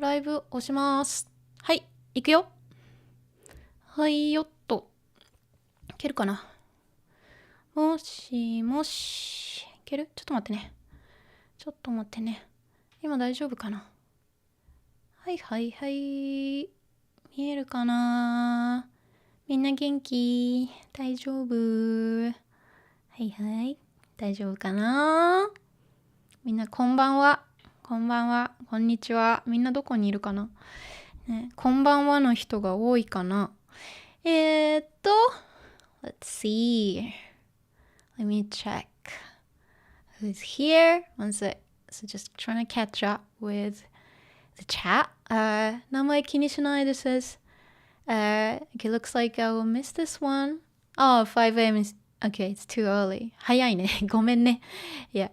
ライブ押します。はい、行くよ。はいよっと。いけるかな。もしもし。いける？ちょっと待ってね。今大丈夫かな。はいはいはい。見えるかな。みんな元気？大丈夫？はいはい。大丈夫かな。みんなこんばんは。こんばんは。こんにちは。みんなどこにいるかな、ね、こんばんはの人が多いかな。let's see. Let me check. Who's here? One sec. So just trying to catch up with the chat. 名前気にしないです。Okay, looks like I will miss this one. Oh, 5 a.m. is... Okay, it's too early. 早いね。ごめんね。Yeah.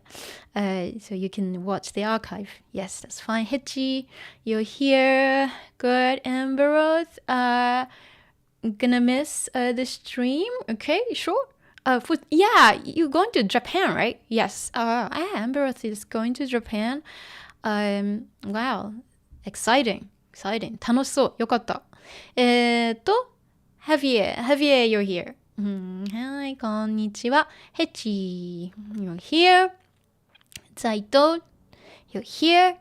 So you can watch the archive. Yes, that's fine. Hitchy, you're here. Good. Amber, gonna miss the stream. Okay, sure. Yeah, you're going to Japan, right? Yes. Amber is going to Japan. Wow. Exciting. 楽しそう。よかった。Javier, you're here. はい、こんにちは。ヘチ、you're here. ザイト、you're here.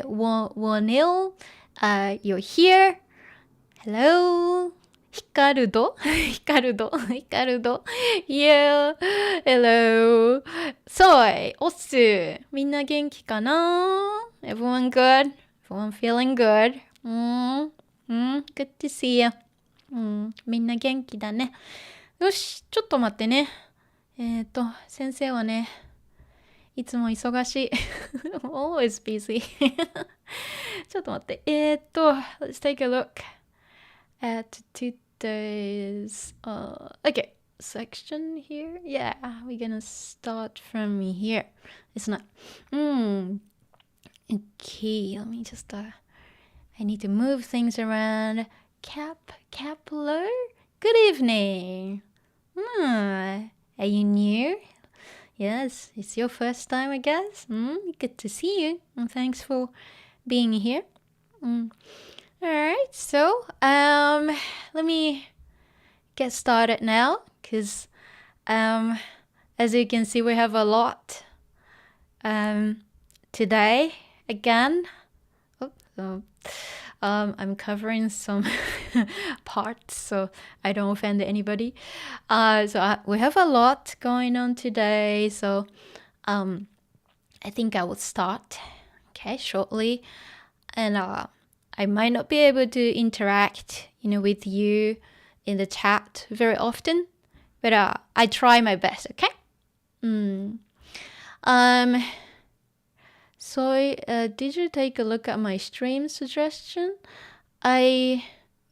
Wanil, you're here. Hello. ヒカルド Yeah. Hello. ソイ、オス。みんな元気かな？ Everyone good? Everyone feeling good? Good to see you. みんな元気だね。よし、ちょっと待ってね。先生はね、いつも忙しい。Always busy. ちょっと待って。Let's take a look at today's okay, section here. Yeah, we're gonna start from here. It's not. Okay, let me just I need to move things around. Kepler? Good evening. Are you new? Yes, it's your first time, I guess. Good to see you. And thanks for being here. Alright, so let me get started now, because as you can see, we have a lot today again. I'm covering some parts so I don't offend anybody. We have a lot going on today, so I think I will start shortly, and I might not be able to interact with you in the chat very often, but I try my best. Okay. So, did you take a look at my stream suggestion? I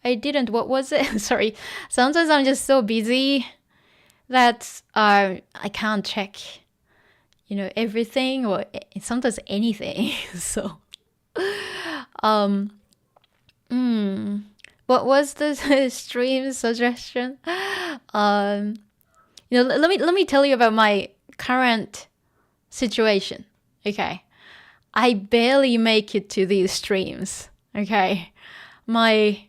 didn't. What was it? Sorry. Sometimes I'm just so busy that I can't check, everything, or sometimes anything. So, what was the stream suggestion? Let me tell you about my current situation. Okay. I barely make it to these streams, okay? My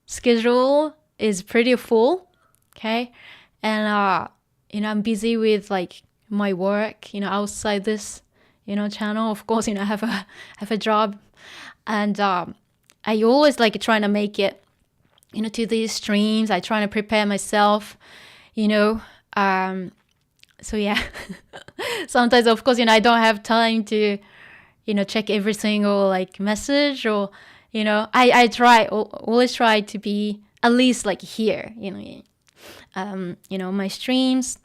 schedule is pretty full, okay? And, I'm busy with, my work, outside this, channel. Of course, I have a job. And I always, trying to make it, to these streams. I try to prepare myself, So, yeah. Sometimes, of course, I don't have time to... check every single message, or I always try to be at least here, my streams.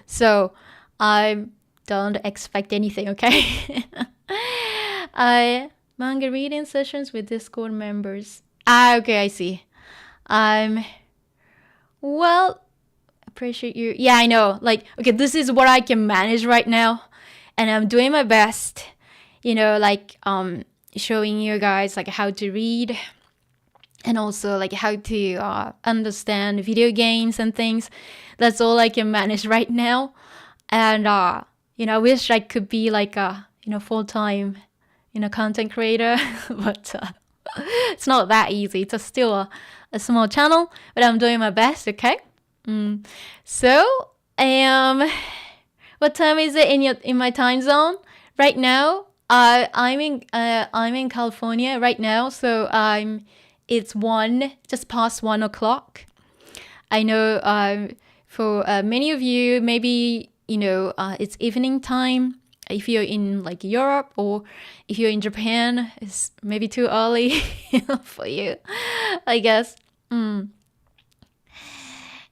So I don't expect anything, okay? Manga reading sessions with Discord members. Okay, I see. Well, appreciate you. Yeah, I know. Okay, this is what I can manage right now. And I'm doing my best, showing you guys how to read, and also how to understand video games and things. That's all I can manage right now. And I wish I could be a full-time content creator, but it's not that easy. It's still a small channel, but I'm doing my best, okay? So, what time is it in my time zone right now? I'm in California right now, so it's just past 1 o'clock. I know for many of you, maybe it's evening time. If you're in like Europe, or if you're in Japan, it's maybe too early for you, I guess.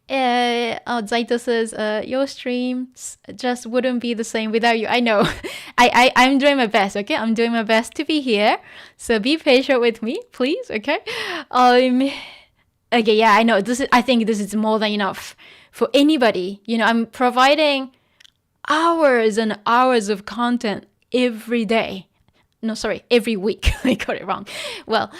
Zaito says, your streams just wouldn't be the same without you. I know. I'm doing my best, okay? I'm doing my best to be here. So be patient with me, please, okay? Okay, yeah, I know. I think this is more than enough for anybody. I'm providing hours and hours of content every day. No, sorry, every week. I got it wrong. Well,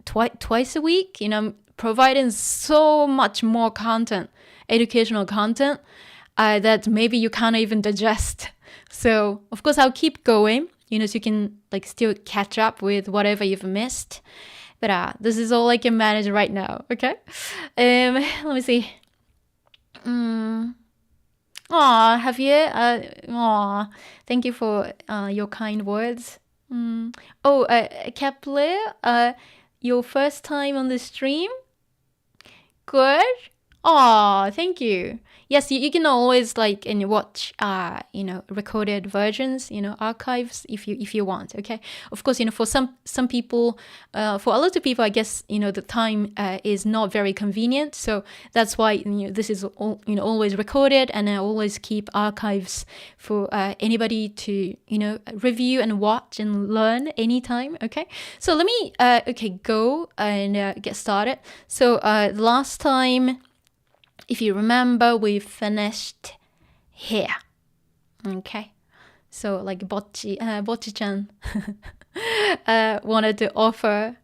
twice a week, I'm providing so much more content, educational content, that maybe you can't even digest. So, of course, I'll keep going, so you can like still catch up with whatever you've missed. But this is all I can manage right now, okay? Let me see. Have you? Thank you for your kind words. Kepler, your first time on the stream? Good. Thank you. Yes, you can always like watch recorded versions, archives if you want. Okay. Of course, for some people, for a lot of people, I guess the time is not very convenient. So that's why this is always recorded, and I always keep archives for anybody to review and watch and learn anytime. Okay. So let me go and get started. So last time, if you remember, we finished here. Okay. So like Bocchi-chan wanted to offer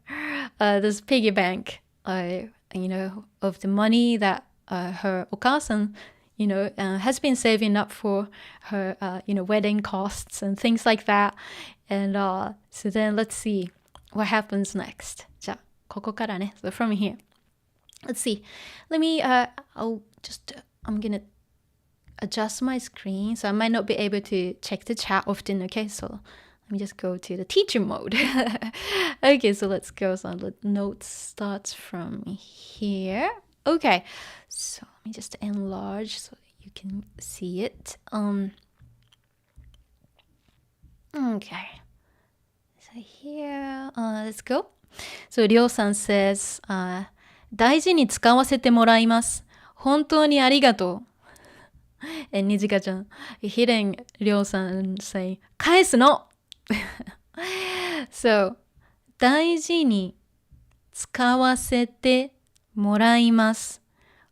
this piggy bank, of the money that her okasan, has been saving up for her, wedding costs and things like that. And so then let's see what happens next. じゃあ、ここからね. So from here. Let's see. Let me, I'm going to adjust my screen. So I might not be able to check the chat often. Okay. So let me just go to the teacher mode. Okay. So let's go. So the note starts from here. Okay. So let me just enlarge so you can see it. Okay. So here, let's go. So Ryo-san says, 大事に使わせてもらいます。本当にありがとう。Nijikaちゃん、hearing Ryo-san say, 返すのSo, 大事に使わせてもらいます。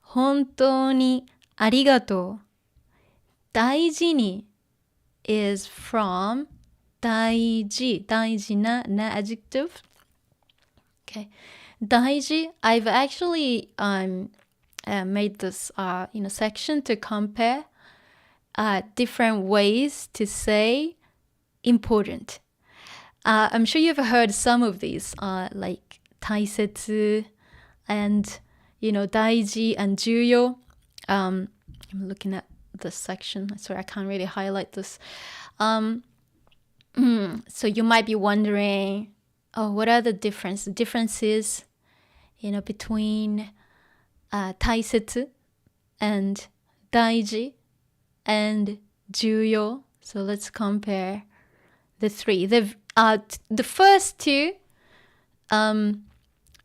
本当にありがとう。大事に is from 大事な adjective. Okay. 大事, I've actually made this section to compare different ways to say important. I'm sure you've heard some of these, like 大切 and 大事 and 重要. I'm looking at this section. Sorry, I can't really highlight this. So you might be wondering, what are the differences between 大切 and 大事 and 重要. So let's compare the three. The first two,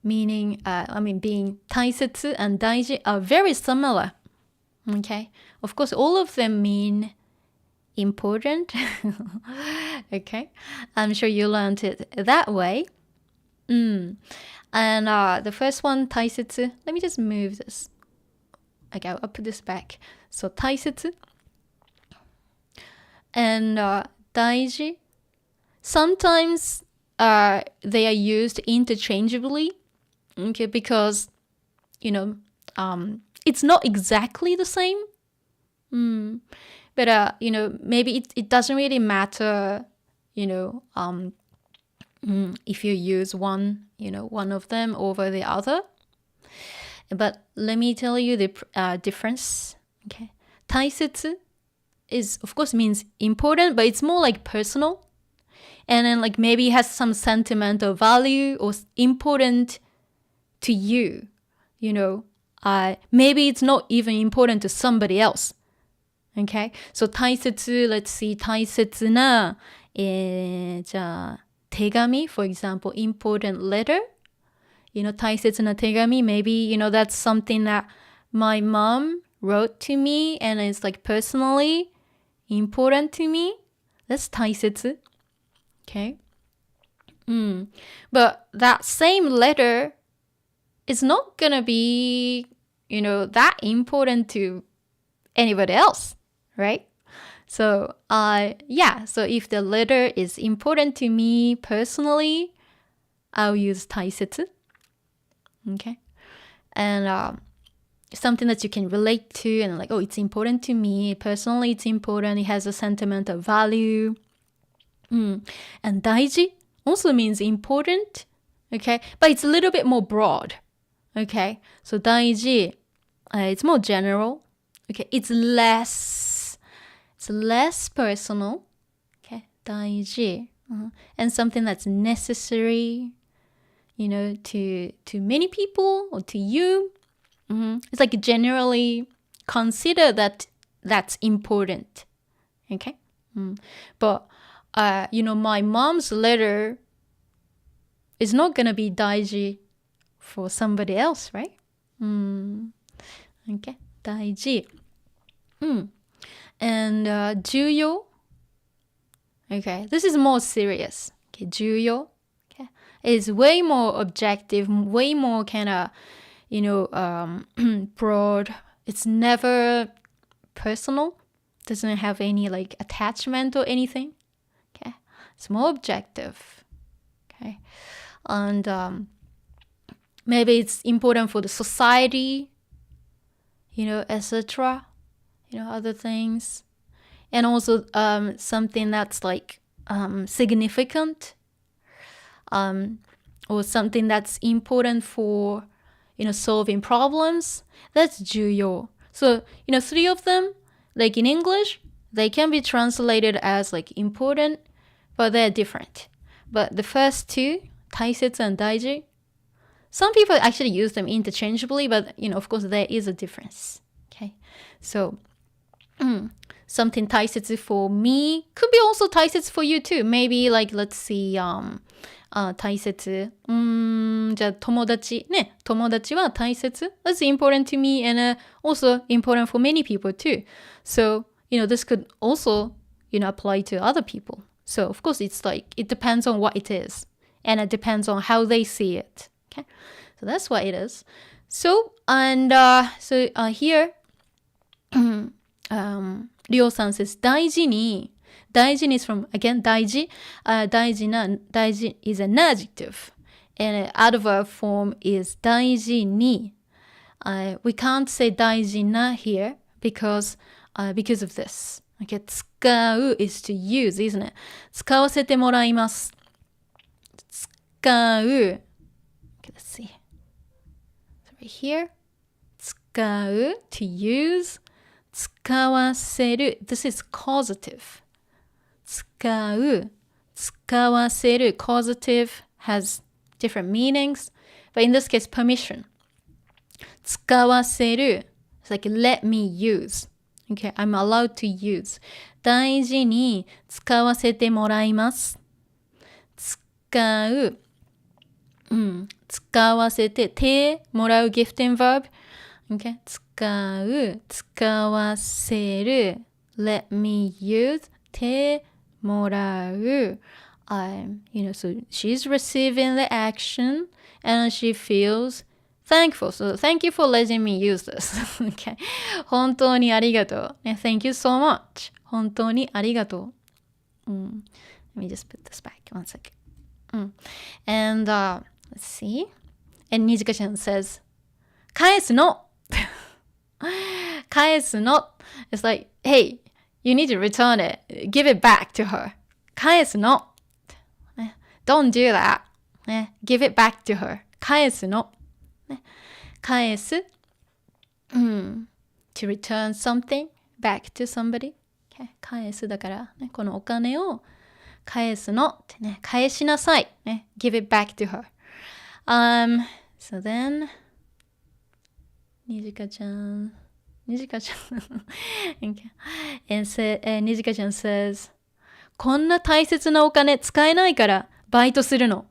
meaning, being 大切 and 大事 are very similar. Okay. Of course, all of them mean important. Okay. I'm sure you learned it that way. And the first one, 大切. Let me just move this. Okay, I'll put this back. So 大切 and 大事. Sometimes they are used interchangeably. Okay, because it's not exactly the same. But maybe it doesn't really matter. if you use one of them over the other. But let me tell you the difference. Okay. 大切 is, of course, means important, but it's more like personal. And then like maybe it has some sentimental value or important to you. Maybe it's not even important to somebody else. Okay? So 大切, let's see, 大切な、じゃあ、手紙, for example, important letter. 大切な手紙, maybe, that's something that my mom wrote to me and it's like personally important to me. That's 大切. Okay? But that same letter is not gonna be, that important to anybody else, right? So, so if the letter is important to me personally, I'll use 大切. Okay? And something that you can relate to and like, oh, it's important to me. Personally, it's important. It has a sentimental value. And 大事 also means important. Okay? But it's a little bit more broad. Okay? So 大事, it's more general. Okay? It's less personal. Okay? 大事. And something that's necessary, to many people or to you. It's like generally consider that that's important. Okay? But, my mom's letter is not going to be 大事 for somebody else, right? Okay? 大事. And 重要. Okay, this is more serious. Okay, 重要. Okay, it's way more objective, way more kind of, broad. It's never personal. Doesn't have any like attachment or anything. Okay, it's more objective. Okay, and maybe it's important for the society. Etc. Other things. And also something that's like significant or something that's important for, solving problems. That's 重要. So, 3 of them, like in English, they can be translated as like important, but they're different. But the first 2, 大切 and 大事, some people actually use them interchangeably, but, of course, there is a difference. Okay? So, something 大切 for me could be also 大切 for you too. Maybe like, let's see, 大切。じゃあ友達ね。友達は大切。That's important to me and also important for many people too. So, this could also, apply to other people. So, of course, it's like, it depends on what it is. And it depends on how they see it. Okay? So, that's what it is. So, and here, Ryo-san says, 大事に is from, again, 大事. 大事な is an adjective. And adverb form is 大事に. We can't say 大事な here because of this. Okay, 使う is to use, isn't it? 使わせてもらいます。使う. Okay, let's see. So right here. 使う to use. 使わせる. This is causative. 使う. 使わせる. Causative has different meanings. But in this case, permission. 使わせる. It's like, let me use. Okay, I'm allowed to use. 大事に使わせてもらいます。使う。使わせて。て、もらう gifting verb. Okay, 使う。使わせる。Let me use. て、もらう。So she's receiving the action and she feels thankful. So thank you for letting me use this. Okay. 本当にありがとう。Thank you so much. 本当にありがとう。Let me just put this back. One second. And let's see. And Nijika-chan says, 返すの返すの It's like, hey, you need to return it. Give it back to her. 返すの。ね、Don't do that. ね、give it back to her. 返すの。ね、返す。to return something back to somebody.Okay. 返すだから、ね、このお金を返すのってね、返しなさい。ね、give it back to her.So then, にじかちゃん にじかちゃん says, こんな大切なお金使えないからバイトするの。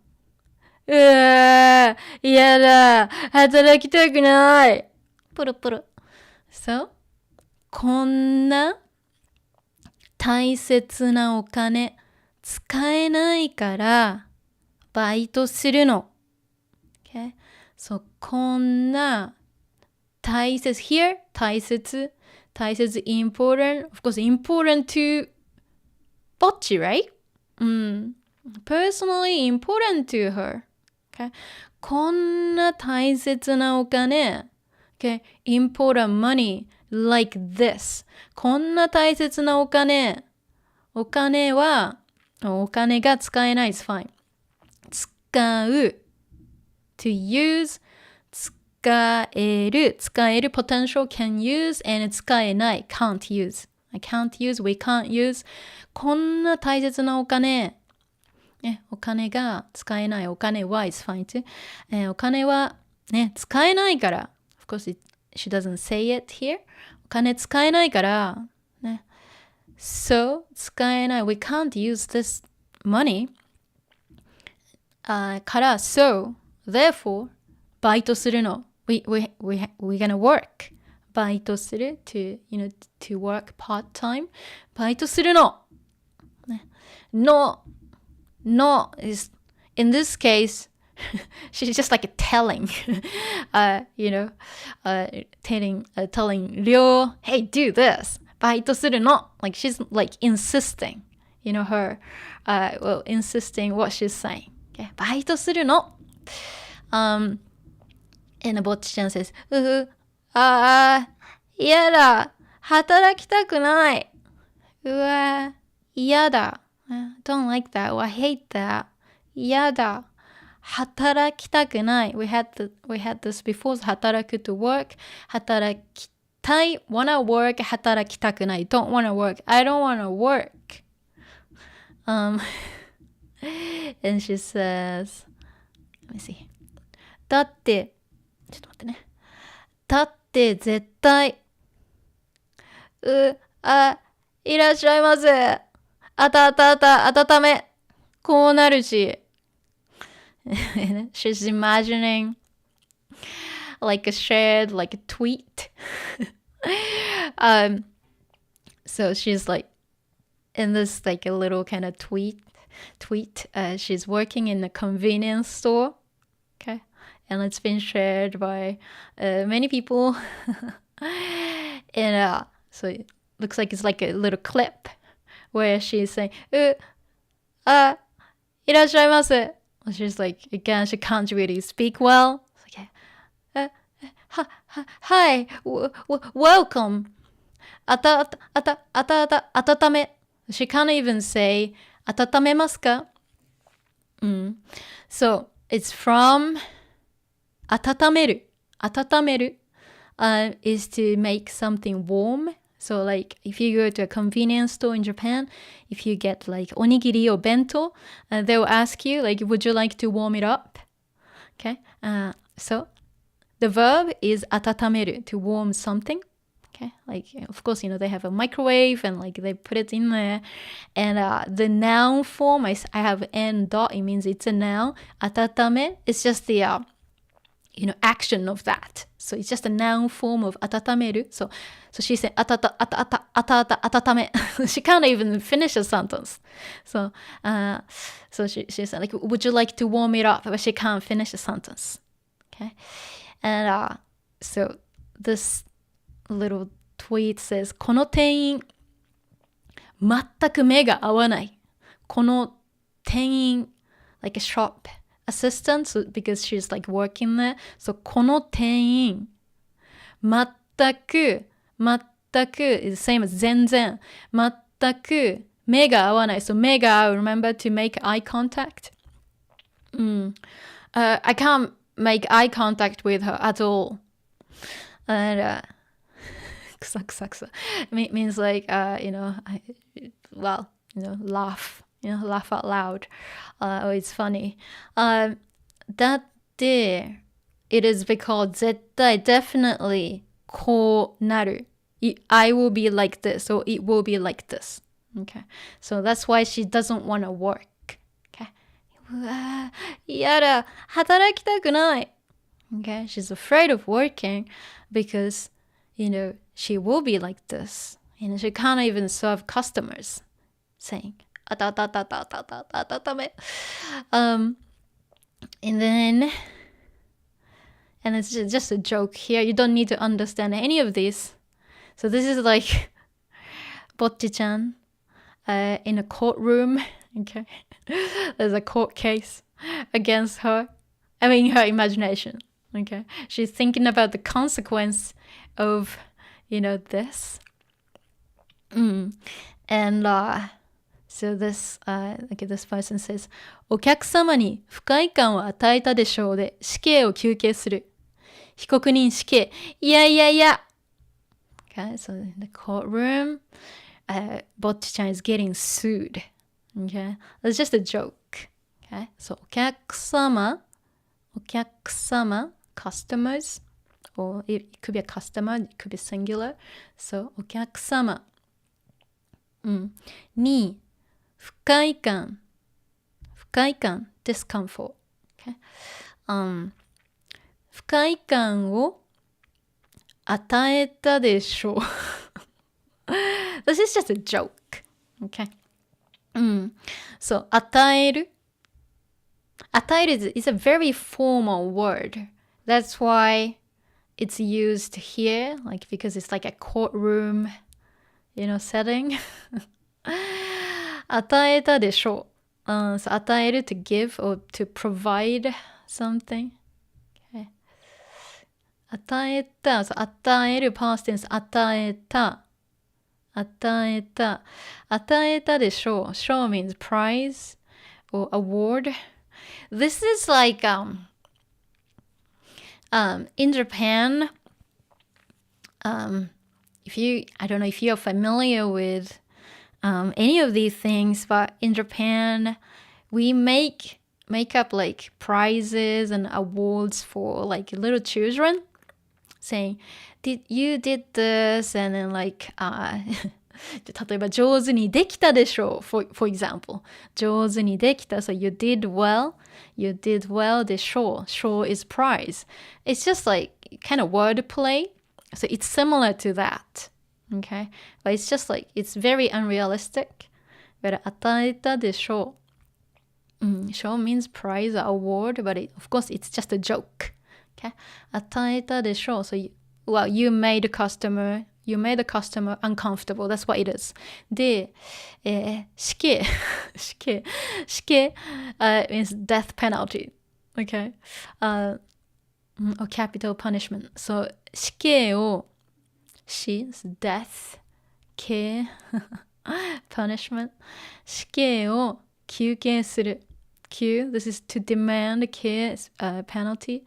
嫌だ。働きたくない。プルプル。そう。こんな大切なお金使えないからバイトするの。Okay? So, こんな大切 here 大切 important of course important to Bocchi, right? Personally important to her. Okay? こんな大切なお金 okay? Important money like this. こんな大切なお金が使えない is fine. 使うto use 使える potential can use and 使えない can't use I can't use we can't use こんな大切なお金お金が使えないお金は is fine too、お金はね使えないから of course she doesn't say it here お金使えないからね so 使えない we can't use this money から so therefore バイトするの we're gonna work バイトする to work part time バイトするの、ね、no is in this case she's just like telling telling Ryo hey do this バイトするの like she's like insisting her insisting what she's saying okay? バイトするのand Bocchiちゃん says 嫌だ働きたくないうわ嫌だ don't like that I hate that 嫌だ働きたくない we had this before 働く to work 働きたい wanna work 働きたくない don't wanna work I don't wanna work and she says let me see だってちょっと待ってねだって絶対いらっしゃいませ温めこうなるしshe's imagining like a shared like a tweet so she's like in this like a little kind of tweet she's working in a convenience store okay and it's been shared by many people and so it looks like it's like a little clip where she's saying いらっしゃいませ she's like again she can't really speak well okay. Hi welcome 温め she can't even say 温めますか so it's from 温める is to make something warm so like if you go to a convenience store in Japan if you get like onigiri or bento they'll ask you like would you like to warm it up okay so the verb is 温める to warm something okay like of course they have a microwave and like they put it in there and the noun form I have n dot it means it's a noun 温め is just the action of that so it's just a noun form of 温める so she said 温めshe can't even finish a sentence so she said like would you like to warm it up but she can't finish a sentence okay and so this little tweet says この店員全く目が合わないこの店員 like a shop assistant so, because she's like working there so この店員全く is the same as 全然全く目が合わない。So 目が合う。Remember to make eye contact? I can't make eye contact with her at all. And くさくさくさ means like, laugh. Laugh out loud. Or it's funny. だって、it is because 絶対 definitely こうなる。I will be like this or it will be like this. Okay. So that's why she doesn't want to work. Okay. うわやだ。働きたくない。Okay. She's afraid of working because, she will be like this. She can't even serve customers. Saying, and then, and it's just a joke here. You don't need to understand any of this. So this is like Bocchi-chan in a courtroom. Okay. There's a court case against her. I mean, her imagination. Okay. She's thinking about the consequence of, this. And so this, this person says, お客様に不快感を与えたでしょうで死刑を求刑する。被告人死刑。いやいやいや。Okay, so in the courtroom, Bocchi-chan is getting sued. Okay, it's just a joke. Okay, so お客様、customers, or it could be a customer, it could be singular. So お客様、に不快感、discomfort. Okay, 不快感を与えたでしょう。This is just a joke. Okay. So, 与える is a very formal word. That's why it's used here, like because it's like a courtroom, setting. 与えたでしょう。So 与える to give or to provide something. Okay. 与えた、so 与える past tense 与えた。与えたでしょう。show means prize or award. This is like in Japan, I don't know if you're familiar with any of these things, but in Japan, we make up like prizes and awards for like little children, saying, you did this, and then like, 例えば上手にできたでしょう for example. 上手にできた, so you did well でしょう show is prize. It's just like kind of wordplay. So it's similar to that. Okay? But it's just like, it's very unrealistic. But 与えたでしょう。show means prize or award, but of course it's just a joke. Okay? 与えたでしょう So you made the customer uncomfortable. That's what it is. で、死刑 means death penalty. Okay? Or capital punishment. So 死刑をdeath 刑punishment 死刑を求刑する this is to demand 刑 penalty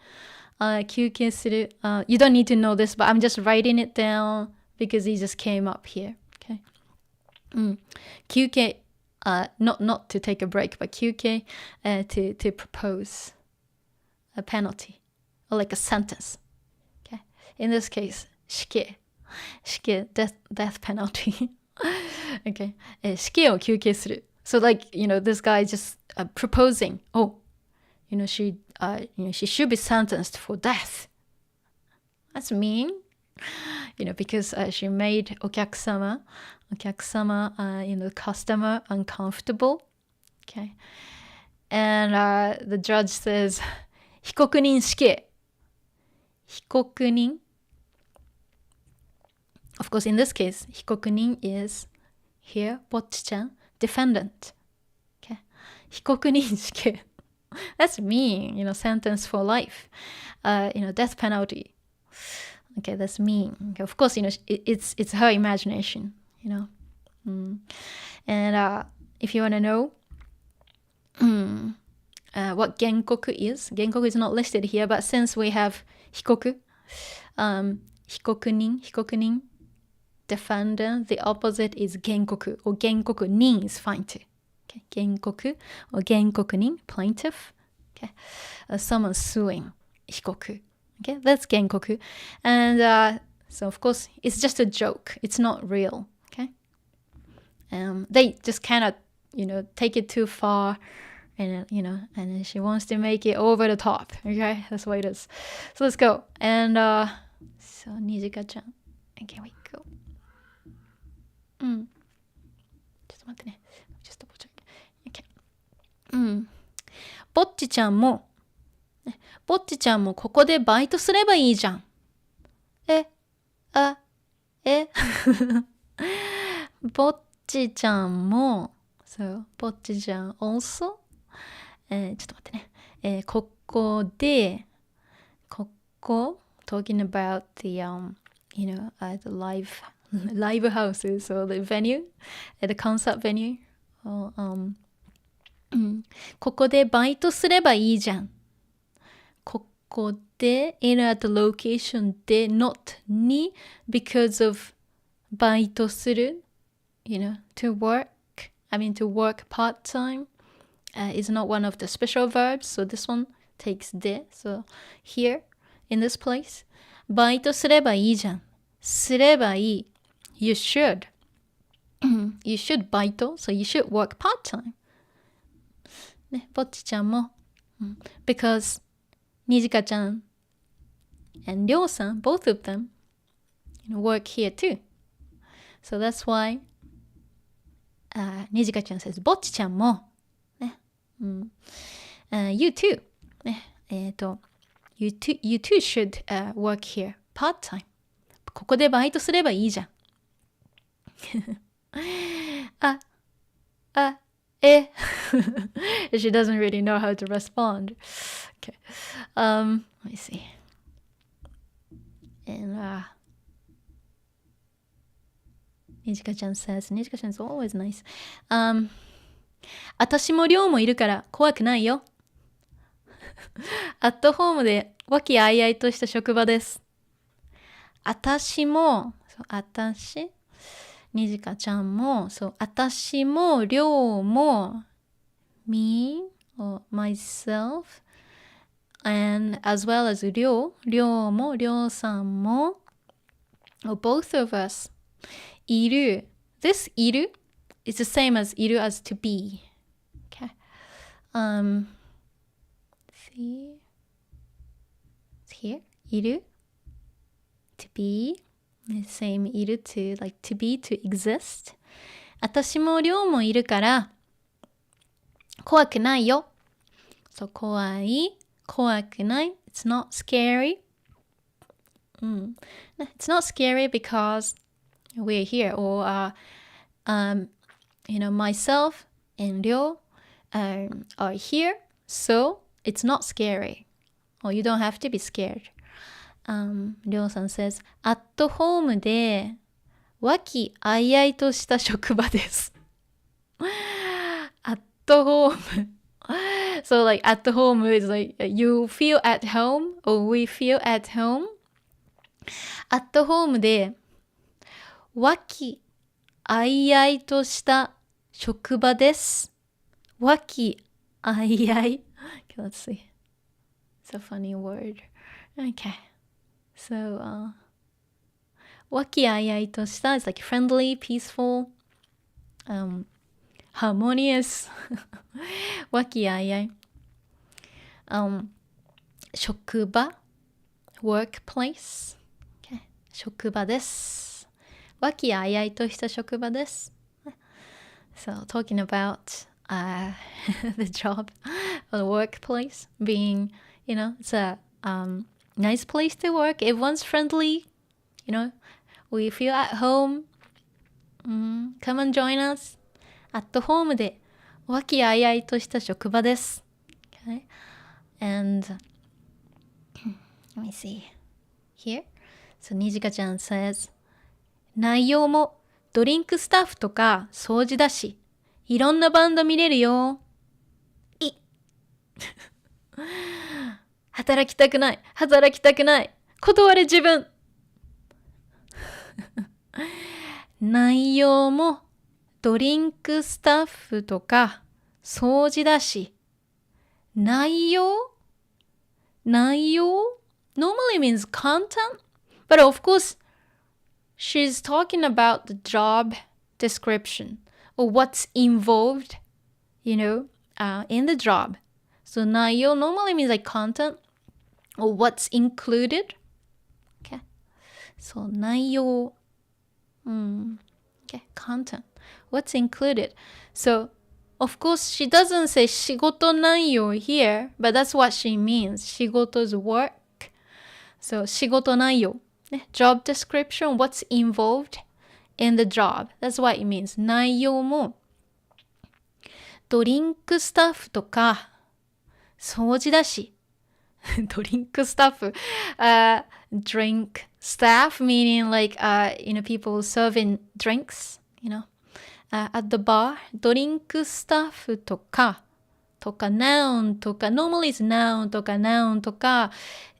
求刑する you don't need to know this, but I'm just writing it down because it just came up here. Okay. 休憩 not to take a break, but 休憩 to propose a penalty or like a sentence. Okay. In this case, 死刑 death penalty. Okay. 死刑を求刑する So like, this guy just proposing, she should be sentenced for death. That's mean. Because she made お客様 customer uncomfortable. Okay. And the judge says, 被告人死刑 被告人 Of course, in this case, 被告人 is here, Bocchi-chan, defendant. Okay. 被告人死刑 That's mean, sentence for life. Death penalty. Okay, that's mean. Okay, of course, it's her imagination, And if you want to know what genkoku is not listed here, but since we have hikoku, hikokunin, defender, the opposite is genkoku, or genkokunin is fine too. Okay, genkoku or genkokunin, plaintiff. Okay, someone suing hikoku. Okay, that's genkoku. And so of course it's just a joke. It's not real. Okay, they just cannot, take it too far, and and she wants to make it over the top. Okay, that's what it is. So let's go. And so Nijika-chan, okay, we go. ちょっと待ってね。Just double check. Okay. ぼっちちゃんもここでバイトすればいいじゃん。ぼっちちゃんも、そう、ぼっちちゃん also、ちょっと待ってね。ここで、talking about the the live houses or the venue, the concert venue. Or, ここでバイトすればいいじゃん。ここで in at the location で not に because of バイトする to work part time is not one of the special verbs, so this one takes で so here in this place バイトすればいいじゃん。すればいい you should you should バイト so you should work part time ね、ぼっちちゃんも、because にじかちゃん and りょうさん both of them work here too, so that's why にじかちゃん says ぼっちちゃんも、ねyou too、ね、you too should work here part time ここでバイトすればいいじゃんshe doesn't really know how to respond. Okay. Let me see. And Nijika-chan says, Nijika-chan is always nice. 私も寮もいるから怖くないよ。アットホームで和気あいあいとした職場です。私も、にじかちゃんも、そう、私も、りょうも、me, or myself, and as well as りょうも、りょうさんも、or both of us, いる。This いる is the same as いる as to be. Okay. See? It's here. いる to be.The same いる to like to be to exist 私もりょうもいるから怖くないよそう怖くない It's not scary、It's not scary because we're here or myself and りょう、are here so it's not scary or you don't have to be scaredりょうさん says アットホームで和気あいあいとした職場ですアットホームso like at home is like you feel at home or we feel at home アットホームで和気あいあいとした職場です和気あいあい okay, let's see it's a funny word okay So, 和気あいあいとした is like friendly, peaceful, harmonious 和気あいあい、職場 workplace、okay. 職場です和気あいあいとした職場です So, talking about the job or the workplace being, it's a nice place to work. Everyone's friendly. We feel at home. Come and join us. At home で和気あいあいとした職場です。Okay? And let me see. Here. So, にじかちゃん says 内容もドリンクスタッフとか掃除だし、いろんなバンド見れるよ。働きたくない。断れ自分。内容もドリンクスタッフとか掃除だし、内容 normally means content, but of course she's talking about the job description or what's involved, in the job. So 内容 normally means like content or what's included. Okay. So 内容 okay, content. What's included? So of course she doesn't say 仕事内容 here, but that's what she means. 仕事 is work. So 仕事内容 job description, what's involved in the job. That's what it means. 内容もドリンクスタッフとか掃除だしドリンクスタッフdrink staff meaning like people serving drinks at the bar ドリンクスタッフとかnoun とか normally it's noun とか noun とか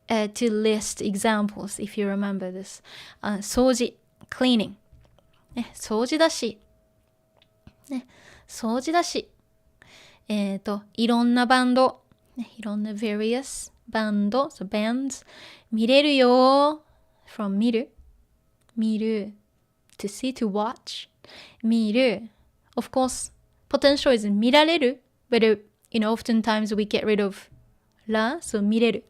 to list examples if you remember this 掃除 cleaning 掃除だしいろんなバンドいろんな various バンド so bands 見れるよ from 見る to see to watch 見る of course potential is 見られる but oftentimes we get rid of ら so 見れる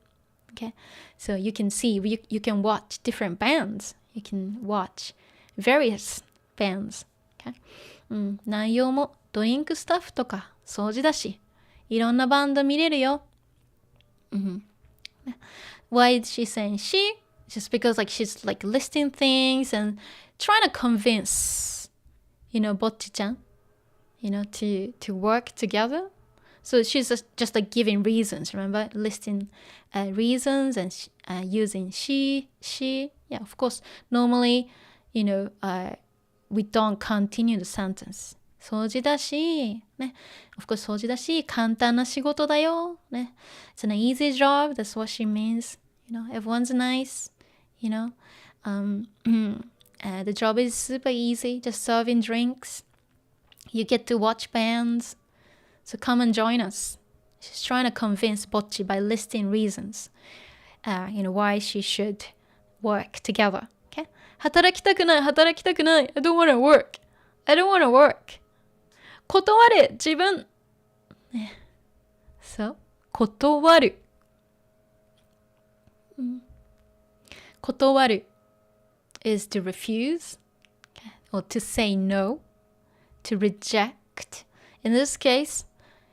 okay so you can see you can watch different bands you can watch various bands okay 内容もドリンクスタッフとか掃除だしいろんなバンド見れるよWhy is she saying she? Just because like she's like listing things and trying to convince, Bocchi-chan, to work together. So she's just like giving reasons, remember? Listing reasons and using she. Yeah, of course, normally, we don't continue the sentence. 掃除だし、of course 掃除だし、簡単な仕事だよ、It's an easy job, that's what she means. Everyone's nice, the job is super easy, just serving drinks. You get to watch bands. So come and join us. She's trying to convince Bocchi by listing reasons, why she should work together. Okay? 働きたくない。I don't want to work. 断れ自分そう断る断る is to refuse or to say no to reject in this case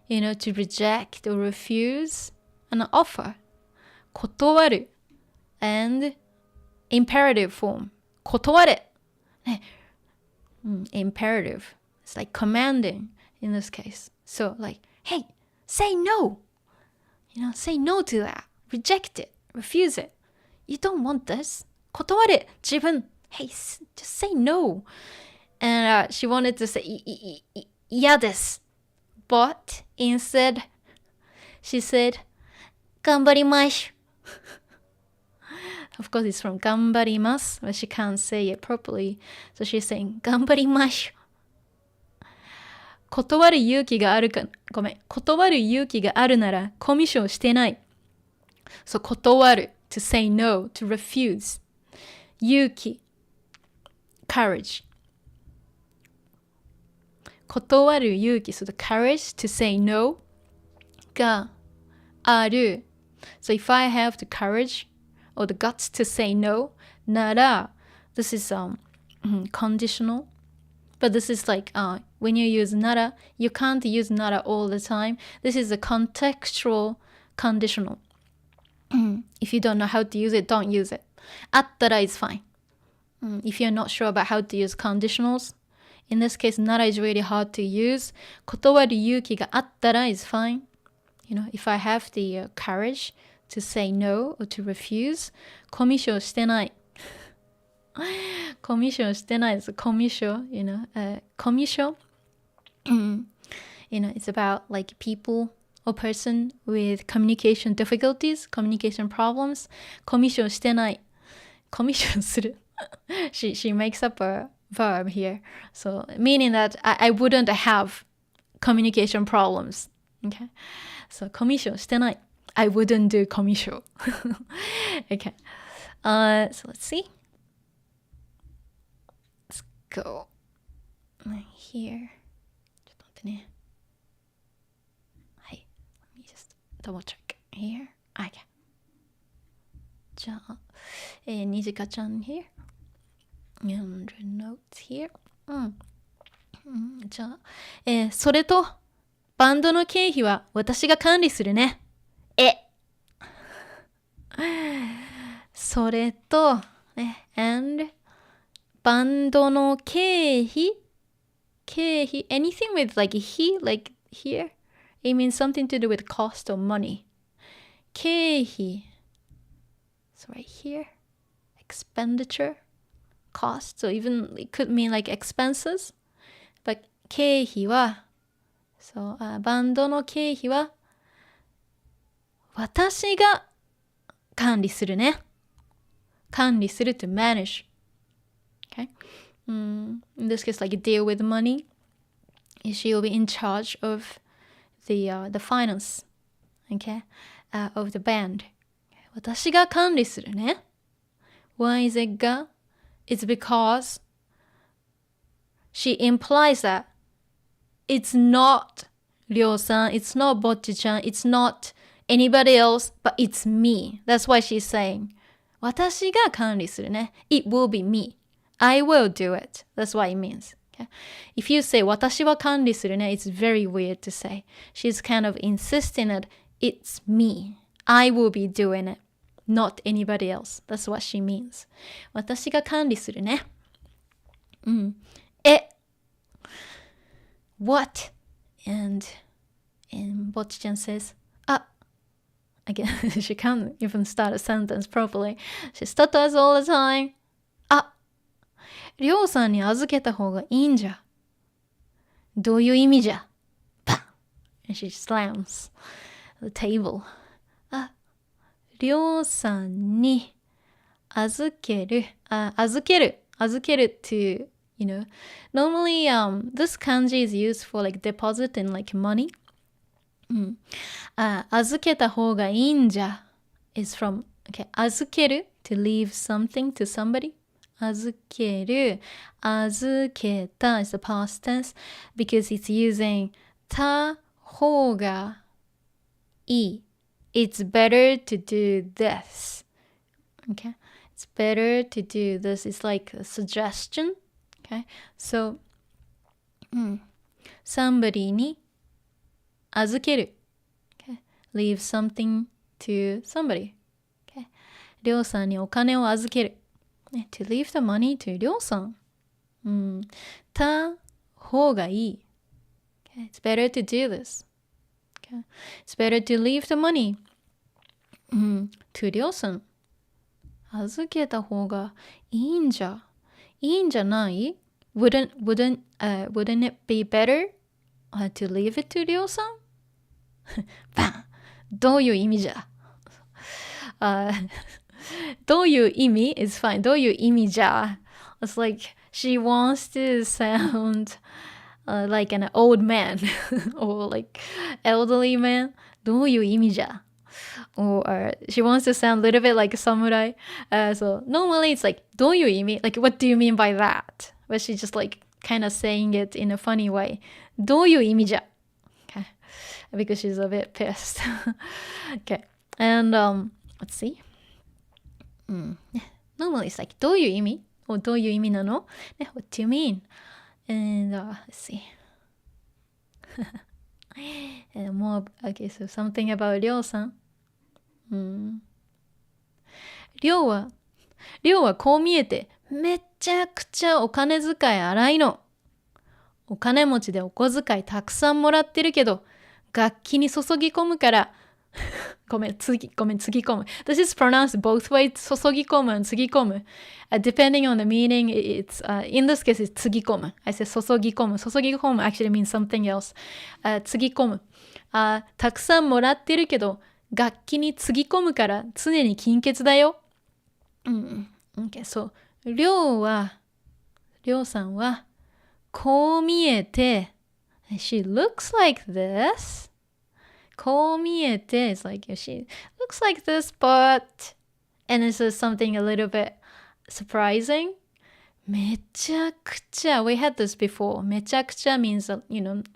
to reject or refuse an offer 断る and imperative form 断れimperative It's like commanding in this case. So like, hey, say no. Say no to that. Reject it. Refuse it. You don't want this. 断れ自分 Hey, just say no. And she wanted to say 嫌です But instead, she said 頑張ります Of course, it's from 頑張ります but she can't say it properly. So she's saying 頑張ります断る勇気があるならコミュ障してない。So 断る to say no, to refuse. 勇気 courage. 断る勇気 so the courage to say no がある。So if I have the courage or the guts to say no なら this is conditional. But this is like when you use nara, you can't use nara all the time. This is a contextual conditional. If you don't know how to use it, don't use it. あったら is fine. If you're not sure about how to use conditionals, in this case, nara is really hard to use. 断る勇気があったら is fine. If I have the courage to say no or to refuse, コミュ障してない。コミッションしてないです。コミッション、コミッションit's about like people or person with communication difficulties, communication problems. コミッションしてない。コミッションする。she makes up a verb here. So meaning that I wouldn't have communication problems. Okay. So コミッションしてない。I wouldn't do コミッション。okay. So let's see. Let's go here. ちょっと待ってね。はい。Let me just double check here. Okay. じゃあ、にじかちゃん here. And notes here. じゃあ、それと、バンドの経費は私が管理するね。それと、and バンドの経費 anything with like he, like here, it means something to do with cost or money. 経費 so right here, expenditure, cost, so even it could mean like expenses, but 経費はバンドの経費は私が管理するね。管理する to manage. Okay? In this case, like deal with money. She will be in charge of the finance. Okay? Of the band. 私が管理するね。Why is it が? It's because she implies that it's not りょうさん, it's not ぼっちちゃん, it's not anybody else, but it's me. That's why she's saying, 私が管理するね. It will be me. I will do it. That's what it means. Okay? If you say, 私は管理するね, it's very weird to say. She's kind of insisting that it's me. I will be doing it, not anybody else. That's what she means. 私が管理するね. What? And Bocchi-chan says, again, she can't even start a sentence properly. She stutters all the time. りょうさんに預けた方がいいんじゃ。どういう意味じゃ。パン And she slams the table. りょうさんに預ける。預ける to, normally this kanji is used for like deposit in like money. 預けた方がいいんじゃ is from, okay, 預ける to leave something to somebody. 預ける、預けた is the past tense because it's using た方がいい. It's better to do this. Okay? It's better to do this. It's like a suggestion. Okay? So, somebody に預ける. Okay? Leave something to somebody. Okay? りょうさんにお金を預ける. To leave the money to りょうさん。た方がいい。Okay? It's better to do this. Okay? It's better to leave the money to りょうさん。預けた方がいいんじゃ。いいんじゃない wouldn't it be better to leave it to りょうさんバンどういう意味じゃどういう意味 is fine. どういう意味じゃ It's like she wants to sound like an old man or like elderly man. どういう意味じゃ Or she wants to sound a little bit like a samurai. So normally it's like どういう意味 Like what do you mean by that? But she's just like kind of saying it in a funny way. どういう意味じゃ Okay. Because she's a bit pissed. Okay. And let's see. Normally it's like どういう意味 or どういう意味なの What do you mean? And let's see. And more, okay, so something about りょうさん。りょうはこう見えてめっちゃくちゃお金遣い荒いの。お金持ちでお小遣いたくさんもらってるけど楽器に注ぎ込むからごめん、つぎ込む。This is pronounced both ways, 注ぎ込むand つぎ込む。Depending on the meaning, in this case, it's つぎ込む。I say 注ぎ込む。注ぎ込む actually means something else. つぎ込む。たくさんもらってるけど、楽器につぎ込むから常に金欠だよ。Okay, そう。りょうさんは、こう見えて、she looks like this. こう見えて is like, she looks like this, but, and this is something a little bit surprising. めちゃくちゃ, we had this before. めちゃくちゃ means,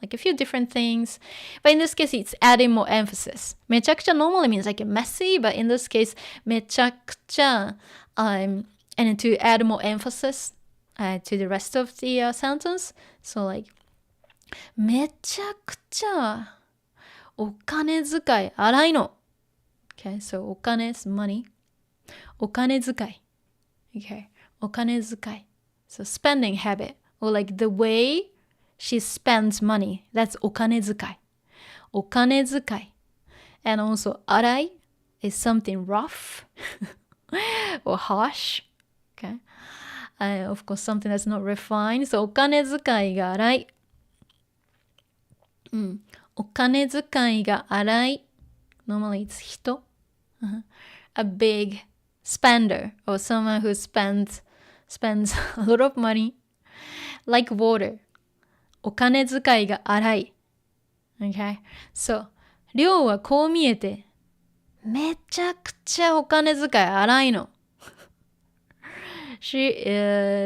like a few different things. But in this case, it's adding more emphasis. めちゃくちゃ normally means like messy, but in this case, めちゃくちゃ, and to add more emphasis to the rest of the sentence. So like, めちゃくちゃお金遣い荒いの。Okay, so お金 is money. お金遣い。Okay, お金遣い。So spending habit, or like the way she spends money. That's お金遣い。お金遣い。And also 荒い is something rough or harsh. Okay, of course something that's not refined. So お金遣いが荒い。お金遣いが荒い。Normally it's 人。A big spender or someone who spends a lot of money. Like water. お金遣いが荒い。Okay? So, りょうはこう見えて、めちゃくちゃお金遣い荒いの。She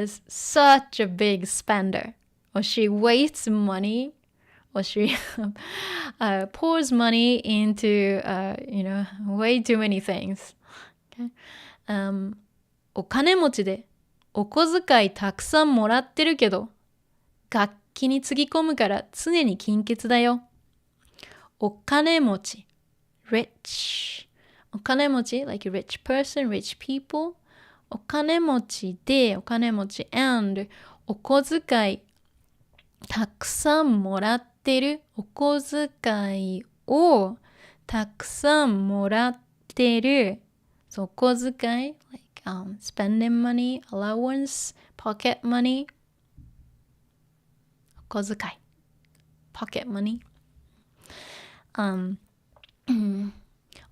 is such a big spender. Or she wastes money. Or she pours money into, way too many things. Okay? お金持ちでお小遣いたくさんもらってるけど、楽器につぎ込むから常に金欠だよ。お金持ち rich お金持ち like a rich person, rich people お金持ちでお金持ち and お小遣いたくさんもらってるお小遣いをたくさんもらってるお小遣い like spending money, allowance, pocket money お小遣い pocket money お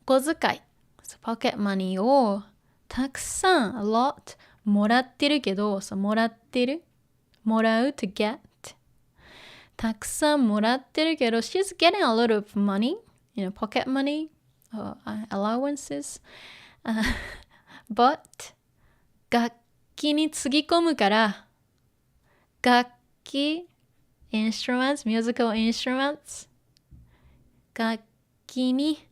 小遣い pocket money をたくさん a lot もらってるけどもらってるもらう to get たくさんもらってるけど she's getting a lot of money, pocket money, allowances, but 楽器につぎ込むから楽器 instruments, musical instruments 楽器に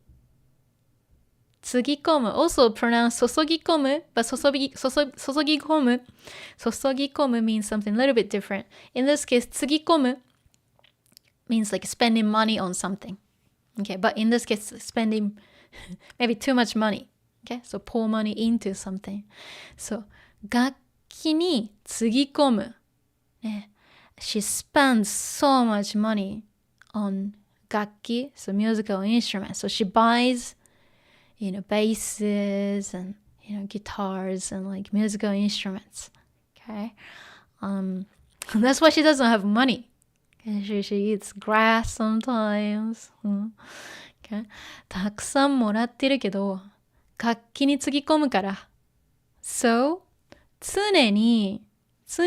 つぎ込む also pronounce 注ぎ込む but 注ぎ込む注ぎ込む means something a little bit different. In this case つぎ込む means like spending money on something. Okay, but in this case spending maybe too much money. Okay, so pour money into something. So 楽器につぎ込む、ね、she spends so much money on 楽器 so musical instruments. So she buys basses and guitars and like musical instruments. Okay, that's why she doesn't have money. She eats grass sometimes. Okay. たくさんもらってるけど楽器につぎ込むから So 常に it's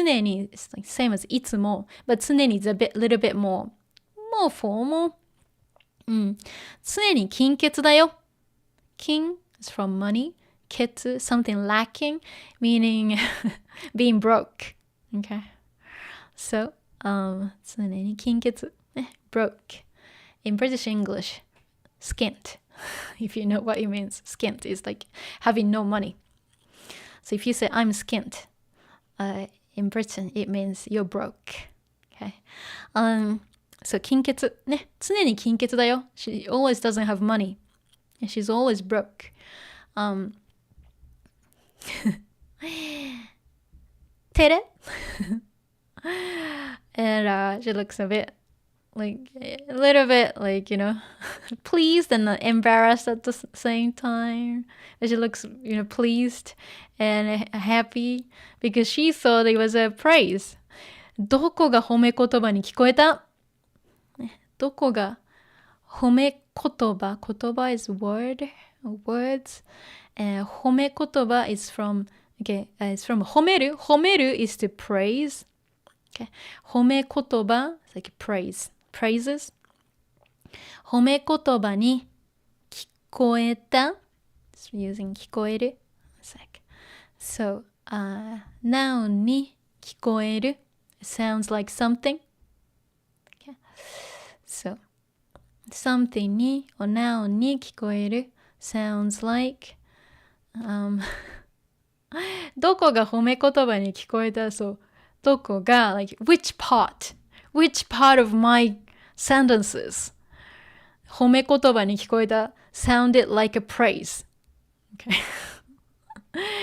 like same as いつも but 常に is a little bit more formal. 常に金欠だよ King is from money 欠 something lacking meaning being broke. Okay, so 常に金欠、ね、broke in British English skint if you know what it means. Skint is like having no money. So if you say I'm skint in Britain it means you're broke. Okay, so 金欠ね常に金欠だよ She always doesn't have money and she's always broke. 照れAnd she looks a bit like a little bit like, pleased and embarrassed at the same time. And she looks, pleased and happy because she thought it was a praise. どこが褒め言葉に聞こえた？どこが褒め言葉？言葉 is word or words.褒め言葉 is from, it's from 褒める。褒める is to praise. Okay. 褒め言葉 is like praise. Praises. 褒め言葉に聞こえた It's using 聞こえる So, noun に聞こえる sounds like something. Okay. So, something に or noun に聞こえる sounds like どこが褒め言葉に聞こえた？そう。どこが like which part of my sentences 褒め言葉に聞こえた sounded like a praise. Okay.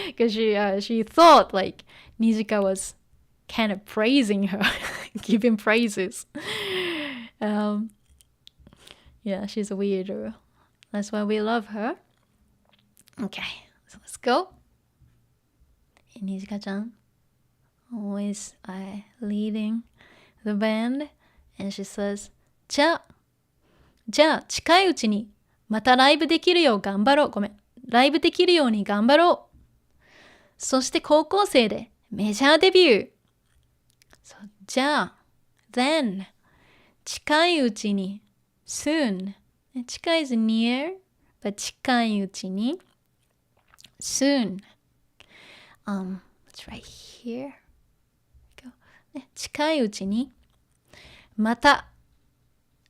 Because she thought like Nijika was kind of praising her, giving praises. Yeah, she's a weirdo. That's why we love her. Okay, so let's go. Nijika-chan always leading the band, and she says, じゃあ近いうちにまたライブできるよう頑張ろう。ごめん。ライブできるように頑張ろう。そして高校生でメジャーデビュー。So, じゃあ、then 近いうちに soon 近い is near, but 近いうちに soon. It's right here. 近いうちにまた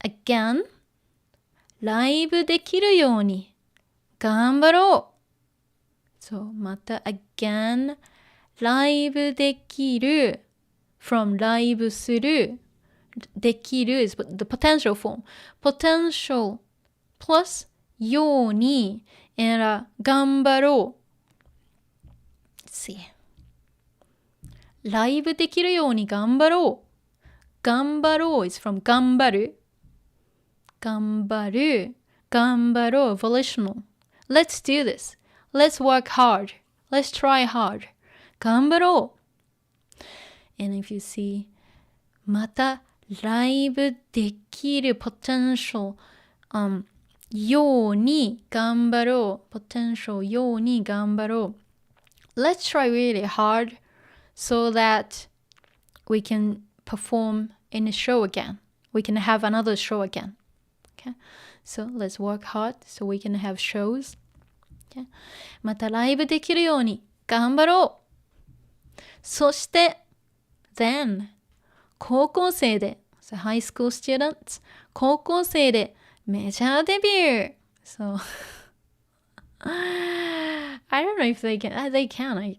again ライブできるように頑張ろう。そう、また again ライブできる from ライブするできる is the potential form. Potential plus ように and 頑張ろう。Let's see. ライブできるように頑張ろう。頑張ろう is from 頑張る。頑張る。頑張ろう volitional. Let's do this. Let's work hard. Let's try hard. 頑張ろう。And if you see またライブできる potential ように頑張ろう。potential ように頑張ろう。Let's try really hard so that we can perform in a show again. We can have another show again. Okay? So let's work hard so we can have shows. Okay? またライブできるように頑張ろう。そして、then 高校生で so high school students 高校生でメジャーデビュー So I don't know if they can. They can. I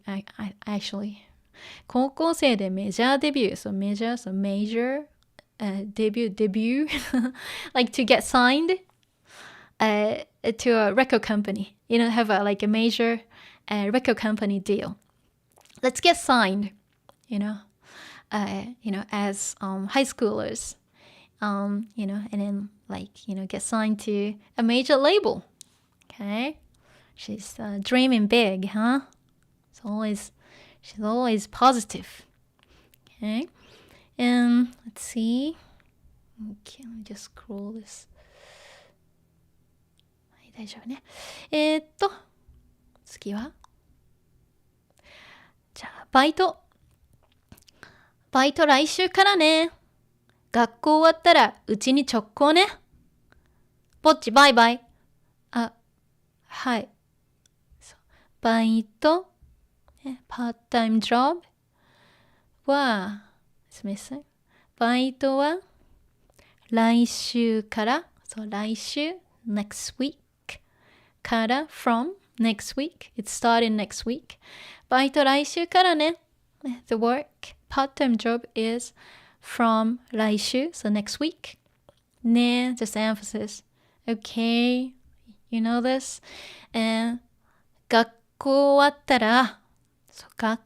actually. 高校生でメジャーデビュー So major, so major debut like to get signed to a record company. Have like a major record company deal. Let's get signed, as high schoolers, and then get signed to a major label. Okay, she's dreaming big, huh? She's always positive. Okay, and let's see. Okay, let me just scroll this. はい、大丈夫ね。次はじゃあ、バイト来週からね。学校終わったらうちに直行ね。ぼっちバイバイ。あ、はい。バイト、パートタイムジョブは、すみません。バイトは来週から、来週、next week から、from next week. It started next week. バイト来週からね。The work, part-time job is from 来週, so next week. ね, just emphasis. Okay, you know this. And 学校終わったら、学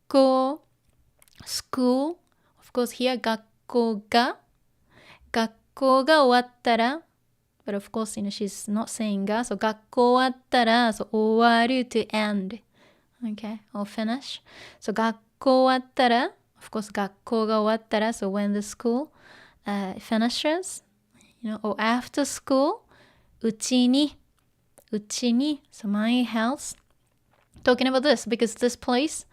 校 school, of course here 学校が学校が終わったら but of course, she's not saying が so 学校終わったら so 終わる to end okay, or finish so 学校終わったら of course 学校が終わったら so when the school finishes or after school うちに so my house talking about this because this place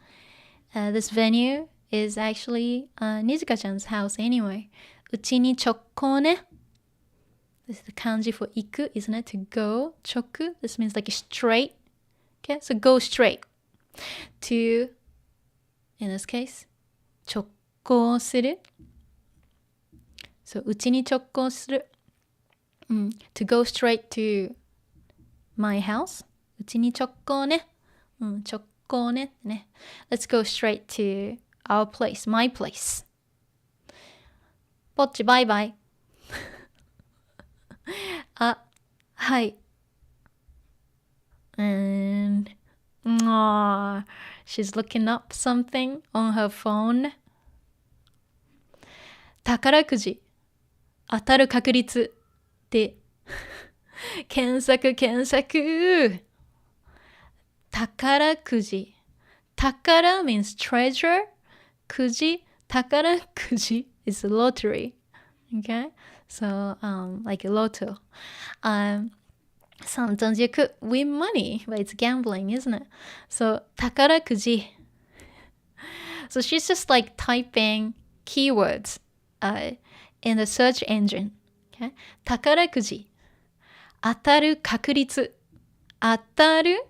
this venue is actually Nijika-chan's house anyway うちに直行ね This is the kanji for 行く isn't it? To go 直 This means like straight Okay, so go straight to in this case 直行する So うちに直行する、to go straight to my house うちに直行ね、直行ね、Let's go straight to our place, my place ぼっちバイバイあ、はい And she's looking up something on her phone 宝くじ当たる確率で検索宝くじ宝 means treasure くじ宝くじ is a lottery okay so like a lotto sometimes you could win money but it's gambling isn't it so 宝くじ so she's just like typing keywords in the search engine. Okay? 宝くじ当たる確率当たる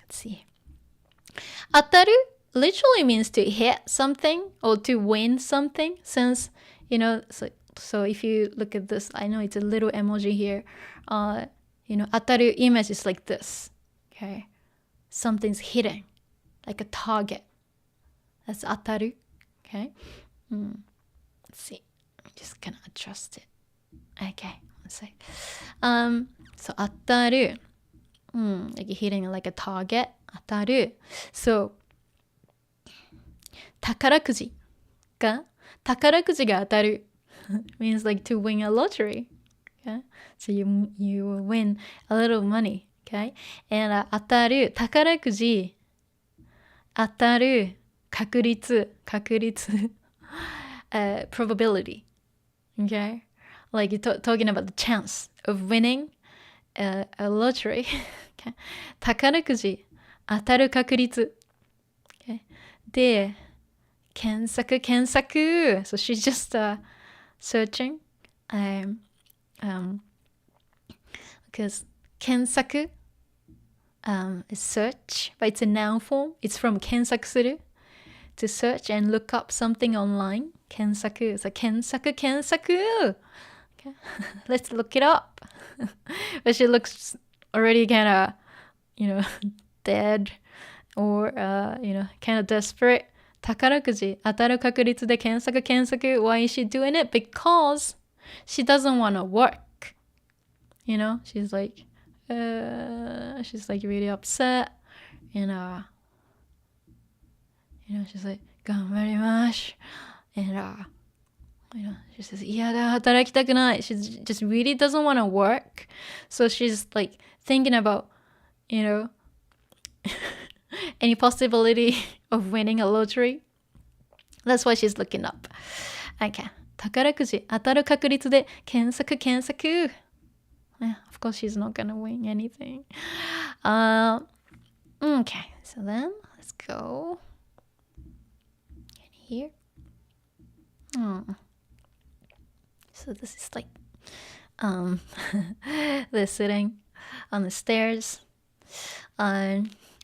Let's see. 当たる literally means to hit something or to win something since, so if you look at this, I know it's a little emoji here. 当たる image is like this. Okay? Something's hitting, like a target. That's 当たる. Okay? Let's see. I'm just gonna adjust it. Okay, one sec. So 当たる like hitting like a target 当たる So 宝くじが当たる means like to win a lottery. Okay? So you will win a little money. Okay? And 当たる宝くじ当たる確率probability. Okay? Like you're talking about the chance of winning a lottery. Okay? 宝くじ当たる確率。Okay? で、検索。So she's just searching. Because 検索 is search, but it's a noun form. It's from 検索する to search and look up something online. 検索 So 検索 Okay? Let's look it up. But she looks already kind of, dead or, kind of desperate. 宝くじ当たる確率で検索 Why is she doing it? Because she doesn't want to work. She's like really upset. And, she's like, 頑張ります. And, she says, 嫌だ、働きたくない. She just really doesn't want to work. So she's like thinking about, any possibility of winning a lottery. That's why she's looking up. Okay. 宝くじ当たる確率で検索 Yeah, of course she's not gonna win anything. Okay, so then let's go in here. So this is like they're sitting on the stairs.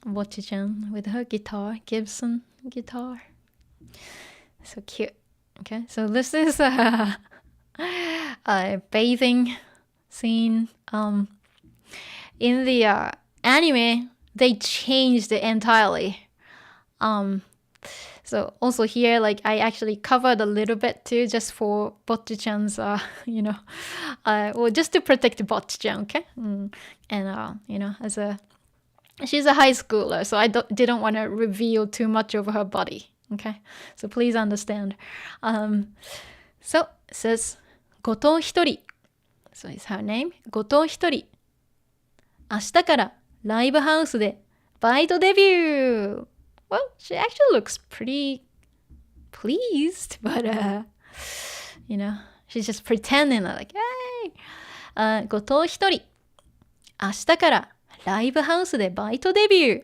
Bocchi-chan with her guitar, Gibson guitar. So cute. Okay, so this is a bathing scene. In the anime, they changed it entirely. So also here, like I actually covered a little bit too, just for Bocchi-chan's, or just to protect Bocchi-chan, okay? And she's a high schooler, so I didn't want to reveal too much of her body, okay? So please understand. So it says 後藤ひとり。So is her name? 後藤ひとり。明日からライブハウスでバイトデビュー。Well, she actually looks pretty pleased, but you know, she's just pretending like, hey! 後藤ひとり。明日からライブハウスでバイトデビュー。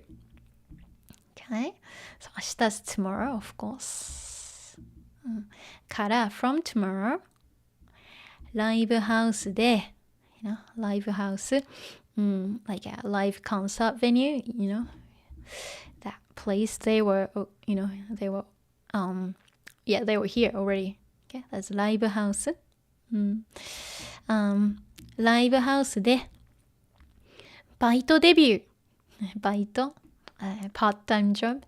Okay? So 明日 is tomorrow, of course. から from tomorrow ライブハウスで you know ライブハウス like a live concert venue, you know that place they were you know they were yeah they were here already. Okay, that's ライブハウス、ライブハウスでバイトデビューバイト、part-time job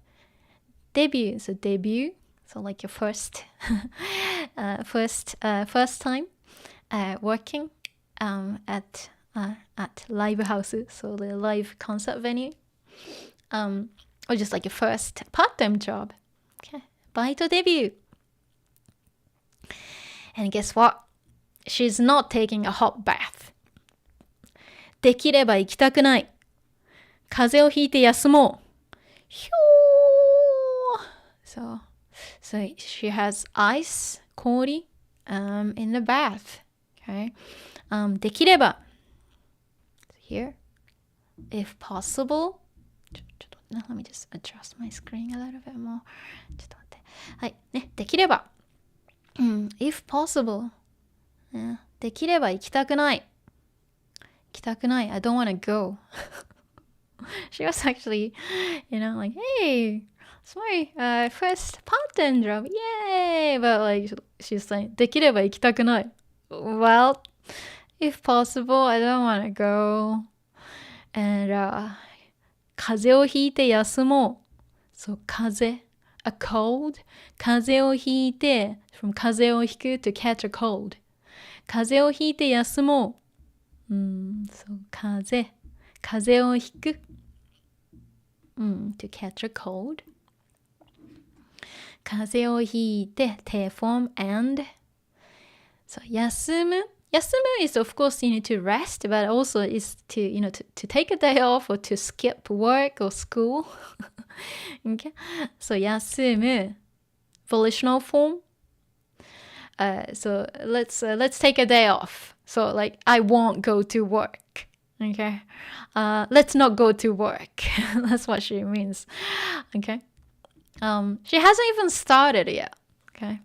デビュー so debut so like your first first time working at live houses, so the live concert venue, or just like your first part-time job. Okay, バイトデビュー and guess what? She's not taking a hot bath. できれば行きたくない。風邪をひいて休もう。ひょー So she has ice, 氷、in the bath. Okay. できれば here, if possible. ちょっとlet me just adjust my screen a little bit more. ちょっと待って。はい。ね、できれば。if possible. できれば行きたくない。行きたくない。I don't want to go. She was actually, you know, like, hey, it's my first part-time job. Yay! But like, she's saying, できれば行きたくない。Well, if possible, I don't want to go. And 風邪をひいて休もう。そう、風邪。A cold. 風邪をひいて、from 風邪をひく to catch a cold. 風邪をひいて休もう。そう、風邪をひく。to catch a cold. 風邪をひいて、手 form and. So 休む is of course you need to rest, but also is to you know to take a day off or to skip work or school. Okay, so 休む volitional form. So let's take a day off. So like I won't go to work. Okay, let's not go to work. That's what she means. Okay, she hasn't even started yet. Okay.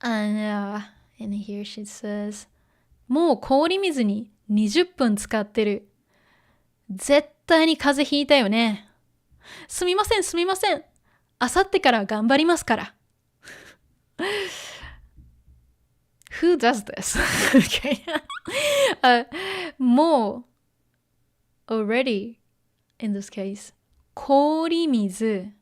And in here she says, もう氷水に20分使ってる。絶対に風邪ひいたよね。すみません。あさってから頑張りますから。Who does this? Okay. もう already in this case 氷水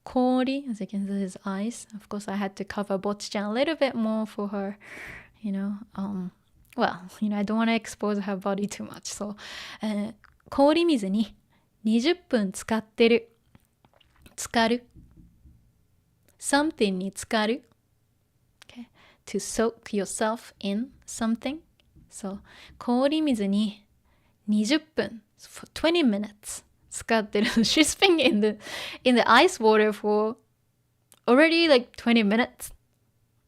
Kori, as you can see his eyes. Of course, I had to cover Bocchi-chan a little bit more for her, you know. Well, you know, I don't want to expose her body too much. So, 氷水に20分使ってる。浸かる。something に浸かる。Okay. To soak yourself in something. So, 氷水に20分 for 20 minutes. 使ってる。She's been in the ice water for already like 20 minutes.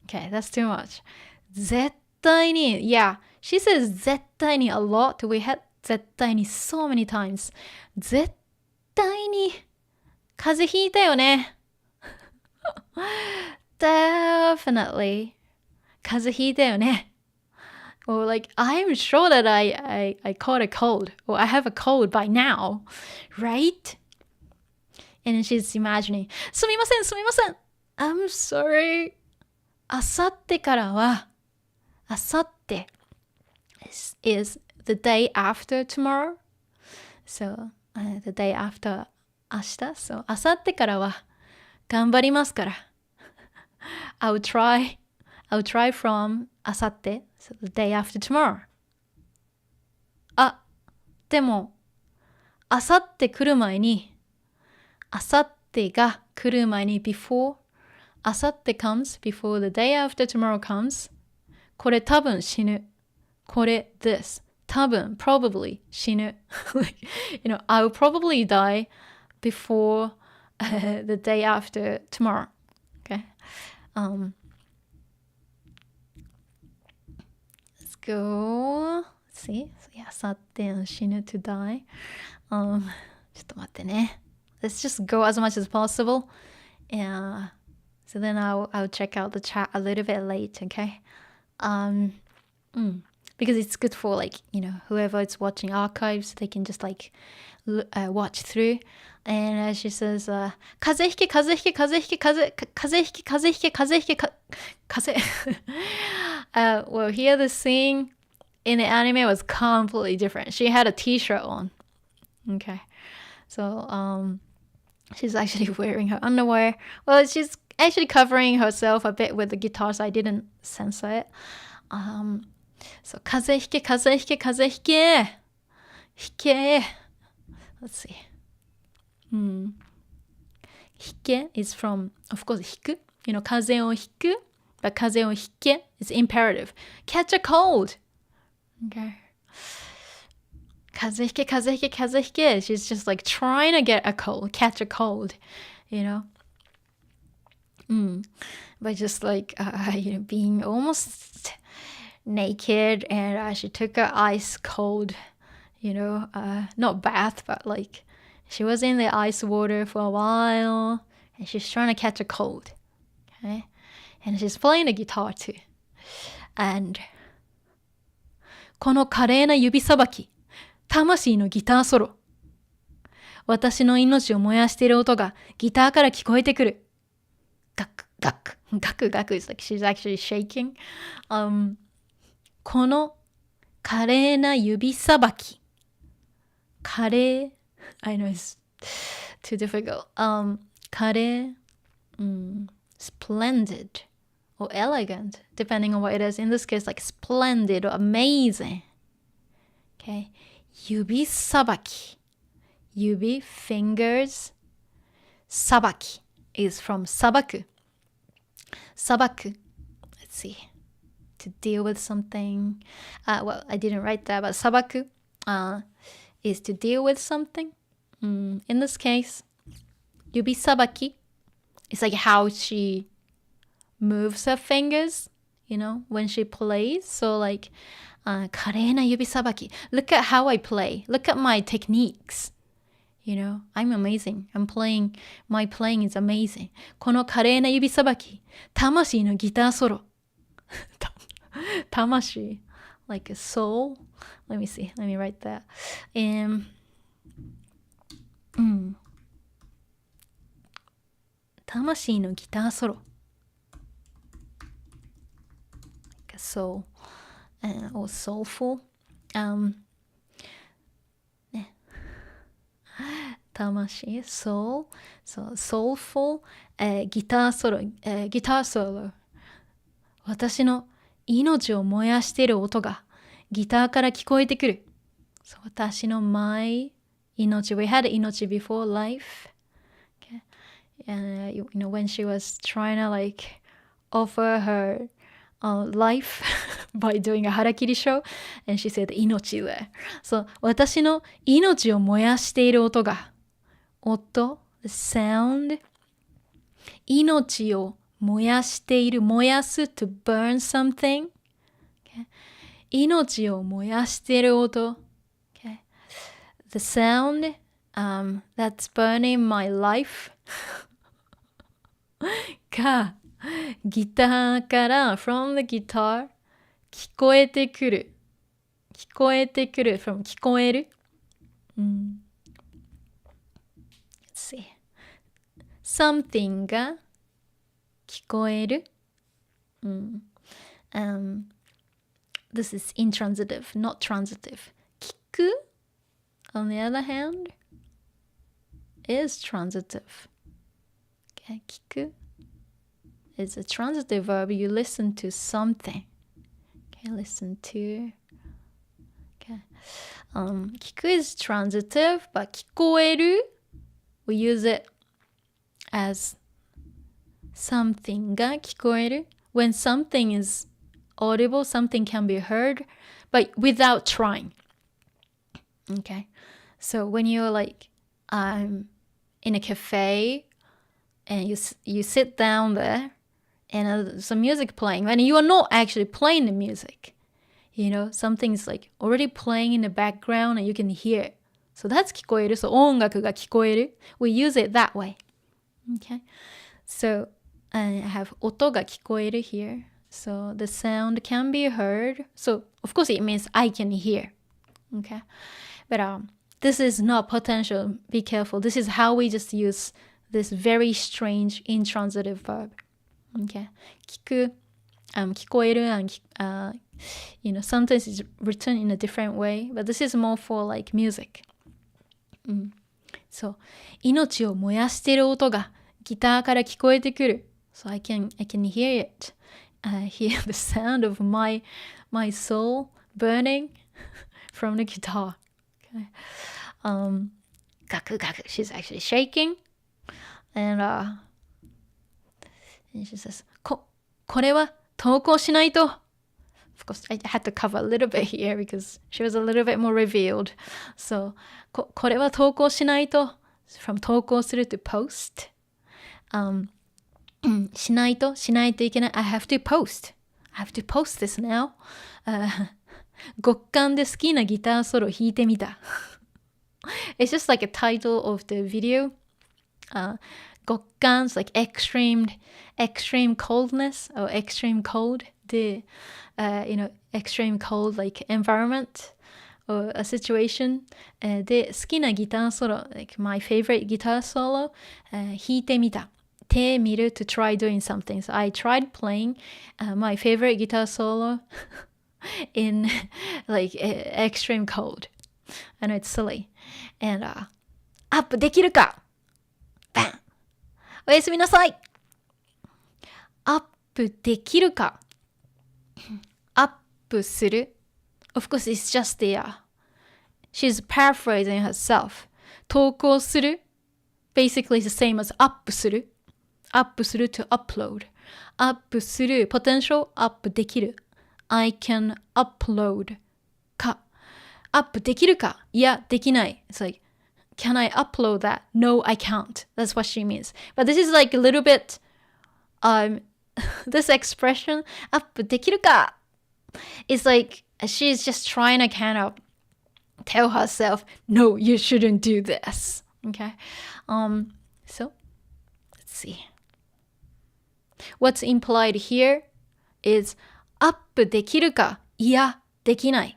Okay, that's too much. 絶対に Yeah, she says 絶対に a lot. We had 絶対に so many times. 絶対に風邪ひいたよね。Definitely 風邪ひいたよね。Or like, I'm sure that I caught a cold. Or I have a cold by now. Right? And then she's imagining, すみません。I'm sorry. あさってからは、あさって is the day after tomorrow. So, the day after 明日. So, あさってからは頑張りますから。I'll try from あさって。So the day after tomorrow. あ、でも、あさって来る前に、あさってが来る前に before, あさって comes before the day after tomorrow comes. これ多分死ぬ。これ this 多分 probably 死ぬ。like, I'll probably die before the day after tomorrow. Okay. Let's go. Let's see. So yeah, さて死ぬ to die. ちょっと待ってね。Let's just go as much as possible. Yeah. So then I'll check out the chat a little bit late, okay? Because it's good for like, whoever is watching archives, they can just like watch through. And she says, 風邪ひけ風邪ひけ風邪ひけ風邪ひけ風邪ひけ風邪ひけ風邪 well, here the scene in the anime was completely different. She had a t-shirt on. Okay. So, she's actually wearing her underwear. Well, she's actually covering herself a bit with the guitar, so I didn't censor it. So, 風邪ひけ風邪ひけ風邪ひけひけ Let's see. ひけ is from, of course, ひく. 風邪をひく. But 風邪をひけ is imperative. Catch a cold. Okay. 風邪ひけ風邪ひけ風邪ひけ She's just like trying to get a cold, catch a cold, But just like, being almost naked, and she took her ice cold, not bath, but like she was in the ice water for a while, and she's trying to catch a cold. Okay. And she's playing the guitar too. And この華麗な指さばき、魂のギターソロ。私の命を燃やしている音がギターから聞こえてくる。ガクガク。ガクガク is like she's actually shaking. この華麗な指さばき。華麗 I know it's too difficult. 華麗、splendid or elegant, depending on what it is. In this case, like splendid or amazing. Okay. 指さばき。指 fingers. さばき is from さばく。さばく let's see. To deal with something. Well, I didn't write that, but さばく is to deal with something. In this case, 指さばき is like how she moves her fingers, when she plays. So like, 華麗な指さばき. Look at how I play. Look at my techniques. I'm amazing. My playing is amazing. この華麗な指さばき。魂のギターソロ。魂. Like a soul. Let me see. Let me write that. 魂のギターソロ。Like a soul. Or soulful. ね。魂 soul. So soulful. ギターソロ。ギターソロ。私の命を燃やしている音がギターから聞こえてくる。So 私の my 命。We had 命 before life. Okay. And when she was trying to like offer her life by doing a 腹切り show, and she said 命 there. So 私の命を燃やしている音が音 the sound 命を燃やしている燃やす to burn something、okay? 命を燃やしている音、okay? The sound that's burning my life がギターから from the guitar 聞こえてくる聞こえてくる from 聞こえる、Let's see something が聞こえる、This is intransitive, not transitive. 聞く on the other hand is transitive. Okay, 聞く is a transitive verb. You listen to something. Okay, listen to. Okay. 聞く is transitive, but 聞こえる we use it as something が聞こえる when something is audible, something can be heard, but without trying. Okay, so when you're like in a cafe and you sit down there and some music playing, and you are not actually playing the music, something's like already playing in the background and you can hear it. So that's 聞こえる. So 音楽が聞こえる. We use it that way. Okay, so I have 音が聞こえる here. So the sound can be heard. So of course it means I can hear. Okay, but this is not potential. Be careful. This is how we just use this very strange intransitive verb. Okay, 聞く, 聞こえる and sometimes it's written in a different way, but this is more for like music. そう、命を燃やしている音がギターから聞こえてくる。So I can hear it. Hear the sound of my soul burning from the guitar. Okay. ガクガク. She's actually shaking. And she says, これは投稿しないと. Of course, I had to cover a little bit here because she was a little bit more revealed. So, これは投稿しないと. From 投稿する to post. しないといけない. I have to post. I have to post this now. 極寒で好きなギターソロ弾いてみた. It's just like a title of the video. 極寒 is like extreme coldness or extreme cold. The extreme cold like environment or a situation. で好きなギターソロ like my favorite guitar solo. 弾いてみた. 手見る to try doing something. So I tried playing my favorite guitar solo in like extreme cold. I know it's silly. And アップできるか? Bam! おやすみなさい. アップできるか? アップする? Of course, it's just the she's paraphrasing herself. 投稿する? Basically, it's the same as アップする. アップする to upload. アップする potential アップできる. I can upload か. アップできるか? いや、できない. It's like, can I upload that? No, I can't. That's what she means. But this is like a little bit, this expression, アップできるか? It's like, she's just trying to kind of tell herself, no, you shouldn't do this. Okay? So, let's see. What's implied here is アップできるか? いや、できない.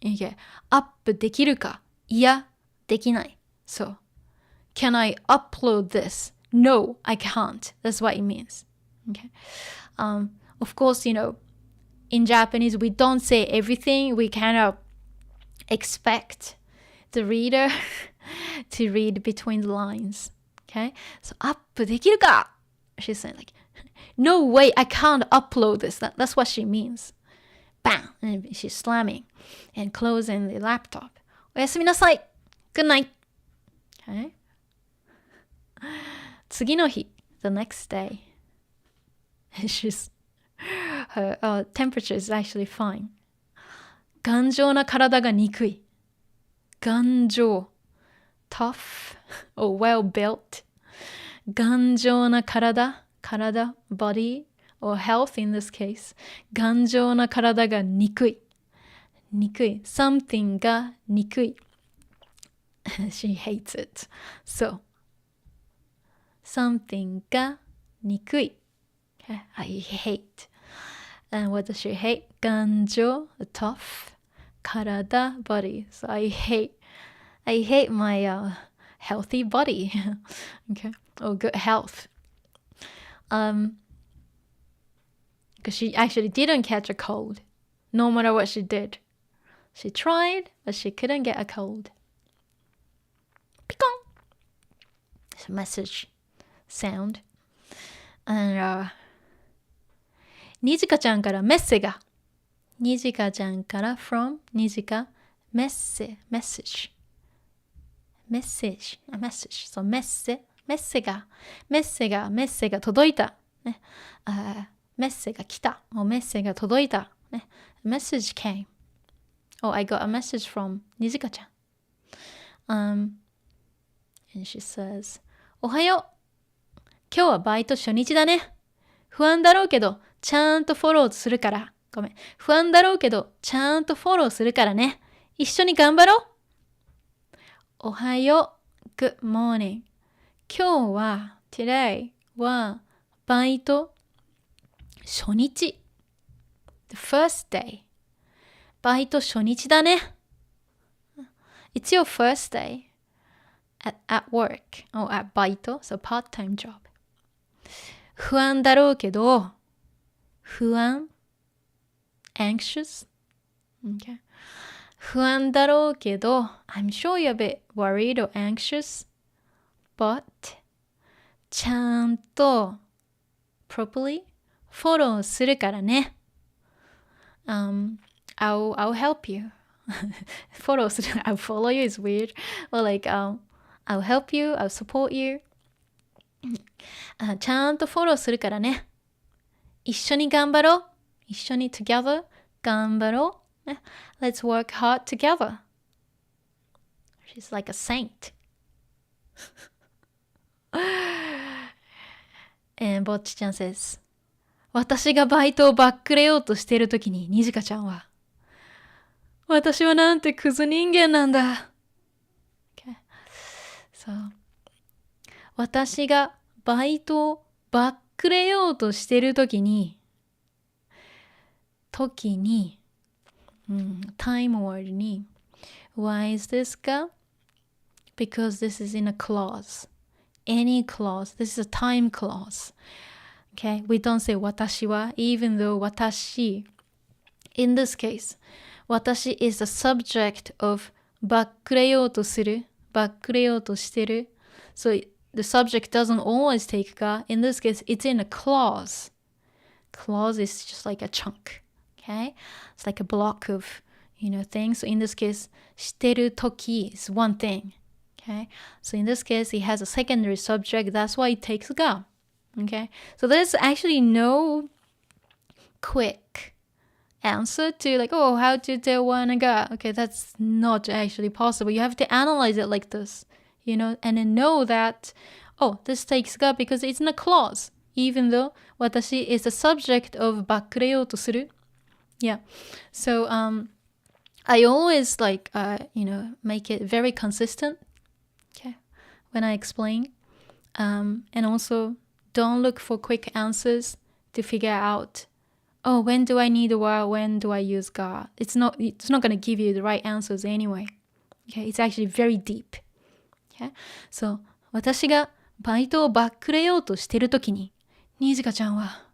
Okay. アップできるか? いや、できない. So, can I upload this? No, I can't. That's what it means. Okay. Of course, in Japanese, we don't say everything. We kind of expect the reader to read between the lines. Okay. So, アップできるか? She's saying like, no way, I can't upload this. That's what she means. Bam! And she's slamming and closing the laptop. おやすみなさい. Good night. Okay. 次の日, the next day, her temperature is actually fine. 頑丈な体が憎い. 頑丈. Tough or well built. 頑丈な体, body, or health in this case. 頑丈な体が憎い. 憎い. Something が憎い. She hates it. So, something が憎い. Okay. I hate. And what does she hate? 頑丈, tough, 体, body. So I hate my healthy body. Okay. Or good health. Because she actually didn't catch a cold, no matter what she did. She tried, but she couldn't get a cold. Pikon! It's a message sound. And, にじかちゃんからメッセが。にじかちゃんから from にじかメッセ message. message. A message. So メッセが届いた。ね。メッセージが来た。メッセージが届いた。ね。Message came. I got a message from Nijika ちゃん。And she says, おはよう。今日はバイト初日だね。不安だろうけど、ちゃんとフォローするから。ごめん。不安だろうけど、ちゃんとフォローするからね。一緒に頑張ろう。おはよう。Good morning. 今日は、today は、バイト初日。The first day. バイト初日だね。It's your first day at work or at バイト so part-time job. 不安だろうけど、不安 anxious? Okay. 不安だろうけど I'm sure you're a bit worried or anxious, but ちゃんと properly フォローするからね。I'll help you. フォローする I'll follow you is weird. Or like I'll help you, I'll support you. ちゃんとフォローするからね。一緒に頑張ろう。一緒に together 頑張ろう。Let's work hard together. She's like a saint. And ぼっちちゃん says, 私がバイトをバックれようとしているときに、にじかちゃんは、私はなんてクズ人間なんだ。Okay. So, 私がバイトをバックれようとしているときに、time word に、why is this か Because this is in a clause. Any clause. This is a time clause. Okay, we don't say 私は even though 私 in this case 私 is the subject of バックれようとするバックれようとしてる so the subject doesn't always take が in this case it's in a clause is just like a chunk okay it's like a block of things so in this case してるとき is one thing okay so in this case it has a secondary subject that's why it takes がOkay, so there's actually no quick answer to like, how to tell when I got. Okay, that's not actually possible. You have to analyze it like this, and then know that, this takes ga because it's in a clause, even though 私 is the subject of バックれようとする. Yeah, so I always like, make it very consistent, okay, when I explain, and also don't look for quick answers to figure out, when do I need a while? When do I use ga? It's not going to give you the right answers anyway. Okay, it's actually very deep. Okay, so 私がバイトをバックれようとしてるときに、にじかちゃんは、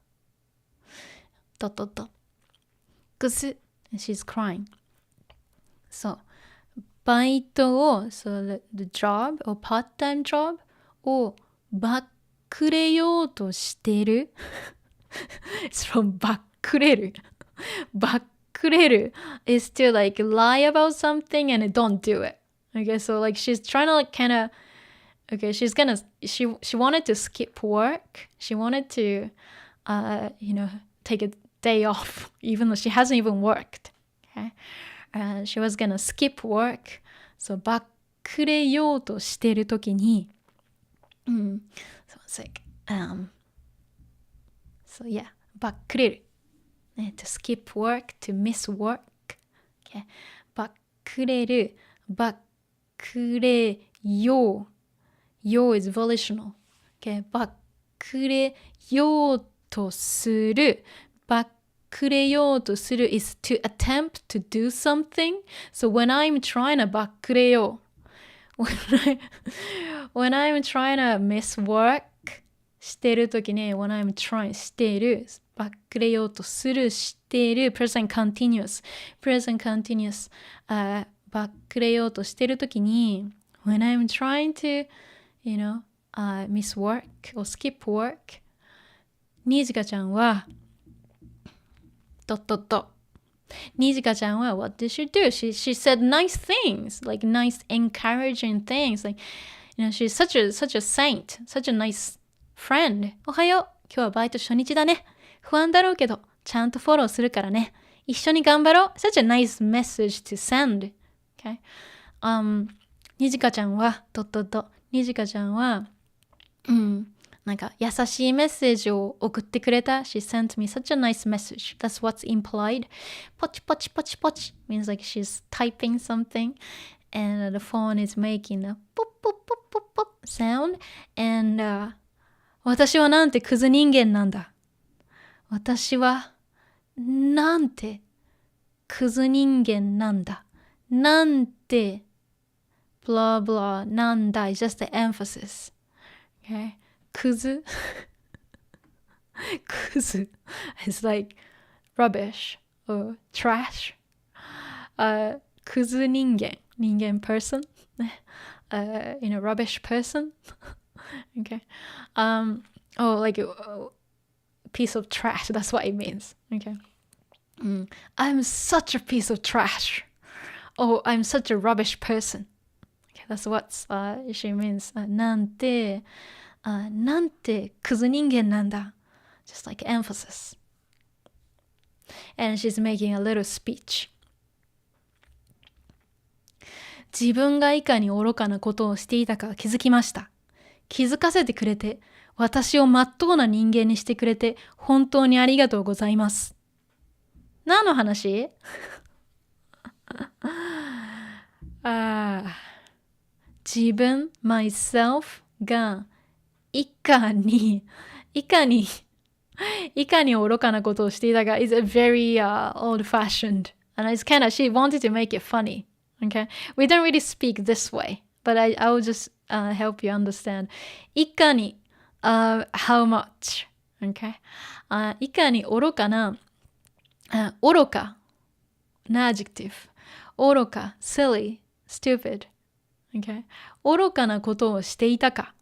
ぐす、and she's crying. So, バイトを、so the job or part-time job をバッくれようとしてるIt's from バックれるバックれる is to like lie about something and don't do it. Okay, so like she's trying to like kind of okay, she wanted to skip work. She wanted to take a day off even though she hasn't even worked. Okay, she was gonna skip work. So バックれようとしてるときにSo it's like, so yeah, バックれる。to skip work, to miss work. Okay. バックれる、バックれよう。よ is volitional. Okay. バックれようとする。バックれようとする is to attempt to do something. So when I'm trying to バックれよう。when I'm trying to miss work してるときに when I'm trying してるバックれようとするしてる present continuous バックれようとしてるときに when I'm trying to miss work or skip work にじかちゃんはNijikaちゃんは what did she do? She said nice things, like nice encouraging things. Like, she's such a saint, such a nice friend. おはよう。今日はバイト初日だね。不安だろうけど、ちゃんとフォローするからね。一緒に頑張ろう。Such a nice message to send. Okay? にじかちゃんは、にじかちゃんは、なんか優しいメッセージを送ってくれた。She sent me such a nice message. That's what's implied. ポチポチポチポチ means like she's typing something and the phone is making a pop pop pop pop pop sound and 私はなんてクズ人間なんだ。私はなんてクズ人間なんだ。なんて blah blah なんだ is just the emphasis. Okay? クズクズ is like rubbish or trash. クズ人間person. Rubbish person. Okay. Like a piece of trash. That's what it means. Okay. I'm such a piece of trash. Oh, I'm such a rubbish person. Okay, that's what she means. なんてクズ人間なんだ. Just like emphasis. And she's making a little speech. 自分がいかに愚かなことをしていたか気づきました。気づかせてくれて、私をまっとうな人間にしてくれて、本当にありがとうございます。何の話？自分 myself がいかに愚かなことをしていたか is a very old-fashioned and it's kind of she wanted to make it funny. Okay, we don't really speak this way, but I will just help you understand. いかにhow much? Okay, いかに愚かな愚かな adjective. 愚か silly, stupid. Okay, 愚かなことをしていたか.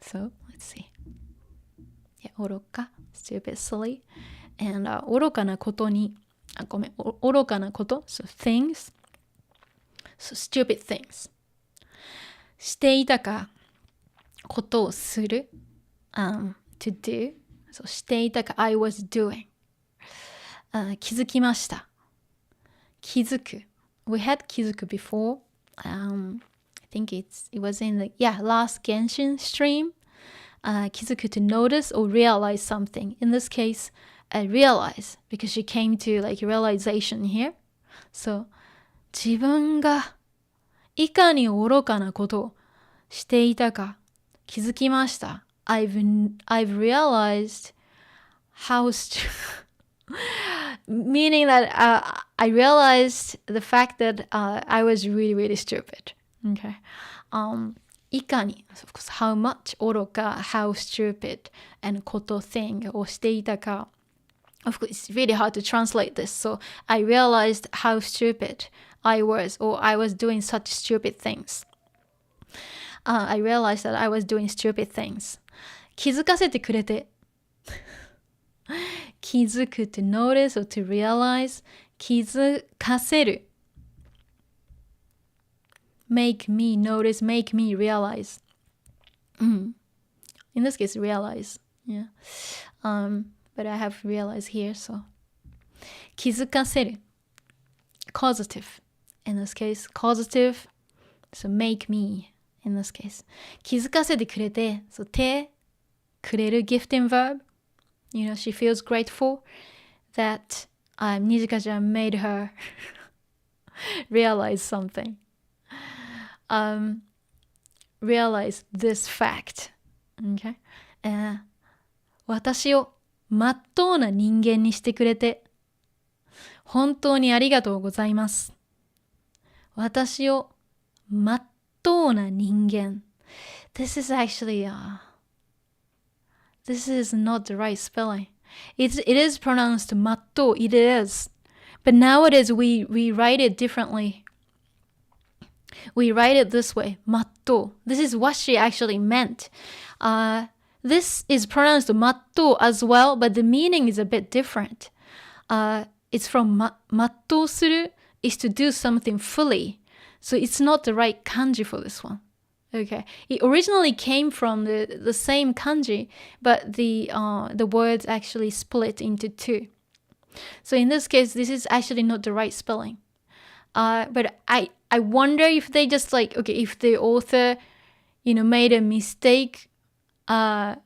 So let's see. Yeah, 愚か stupid, silly, and 愚かなことに愚かなこと so things.So stupid things. していたか、ことをする、to do. So していたか、I was doing. 気づきました。気づく。We had 気づく before. I think it was in the, last Genshin stream. 気づく to notice or realize something. In this case, realize because she came to like realization here. So自分がいかに愚かなことをしていたか気づきました。I've realized how meaning that I realized the fact that I was really, really stupid. Okay. いかに of course, how much 愚か how stupid and こと thing をしていたかOf course, it's really hard to translate this. So I realized how stupid I was, or I was doing such stupid things. I realized that I was doing stupid things. 気づかせてくれて。気づく to notice or to realize. 気づかせる。make me notice, make me realize. In this case, realize. Yeah. But I have realized here, so 気づかせる causative in this case causative so make me in this case 気づかせてくれて so てくれる gifting verb she feels grateful that Nijika-chan made her realize something realize this fact okay 私をまっとうな人間にしてくれて本当にありがとうございます。私をまっとうな人間 This is actually this is not the right spelling. It is pronounced まっとう It is. But nowadays we write it differently. We write it this way まっとう This is what she actually meant. This is pronounced まっとう as well, but the meaning is a bit different. It's from まっとうする is to do something fully. So it's not the right kanji for this one. Okay, it originally came from the same kanji, but the words actually split into two. So in this case, this is actually not the right spelling. But I wonder if they just like, okay, if the author, made a mistake, on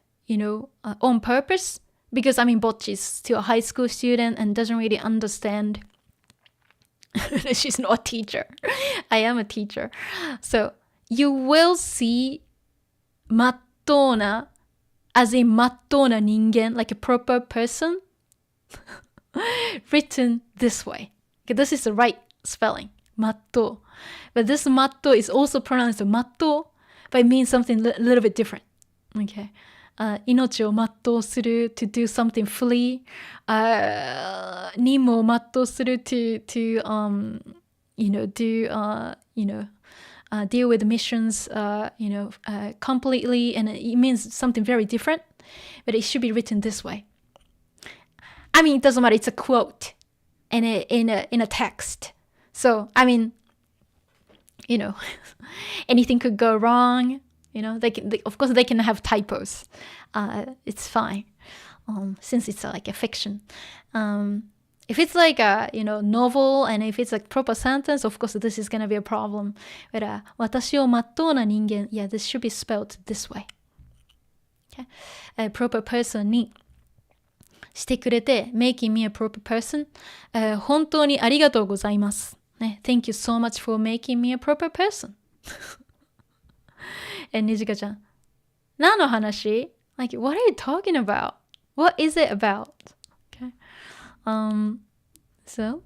purpose. Because I mean, Bocchi is still a high school student and doesn't really understand. She's not a teacher. I am a teacher. So you will see まっとうな as in まっとうな人間, like a proper person, written this way. Okay, this is the right spelling, まっとう. But this まっとう is also pronounced まっとう, but it means something a little bit different. Okay. 命を全うする to do something fully, 任務を全うする to deal with missions, completely, and it means something very different, but it should be written this way. I mean, it doesn't matter. It's a quote in a text. So, I mean, anything could go wrong. Of course, they can have typos. It's fine, since it's like a fiction. If it's like a novel, and if it's a proper sentence, of course this is gonna be a problem. But 私をまっとうな人間, yeah, this should be spelled this way. Okay, a proper person にしてくれて making me a proper person. 本当にありがとうございます。ね、Thank you so much for making me a proper person. And Nijika-chan, 何の話? Like, what are you talking about? What is it about? Okay. So,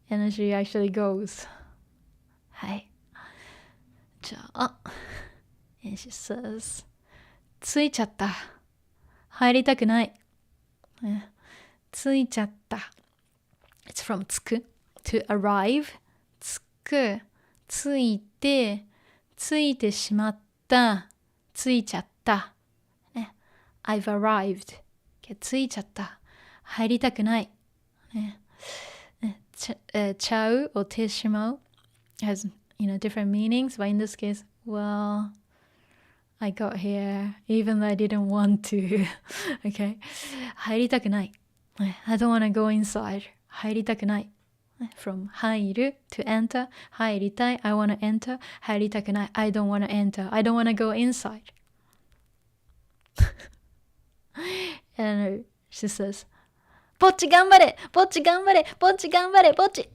and she actually goes, はい。じゃあ、and she says, ついちゃった。入りたくない。ついちゃった。It's from つく to arrive. つく、ついて、ついてしまった。ついちゃった。ね、I've arrived. ついちゃった。入りたくない。ね、ちゃう or てしまう has, different meanings, but in this case, well, I got here even though I didn't want to. Okay. 入りたくない。I don't want to go inside. 入りたくない。From 入る to enter. 入りたい I want to enter. 入りたくない I don't want to enter. I don't want to go inside. And she says, ぼっち頑張れぼっち頑張れぼっち頑張れぼっち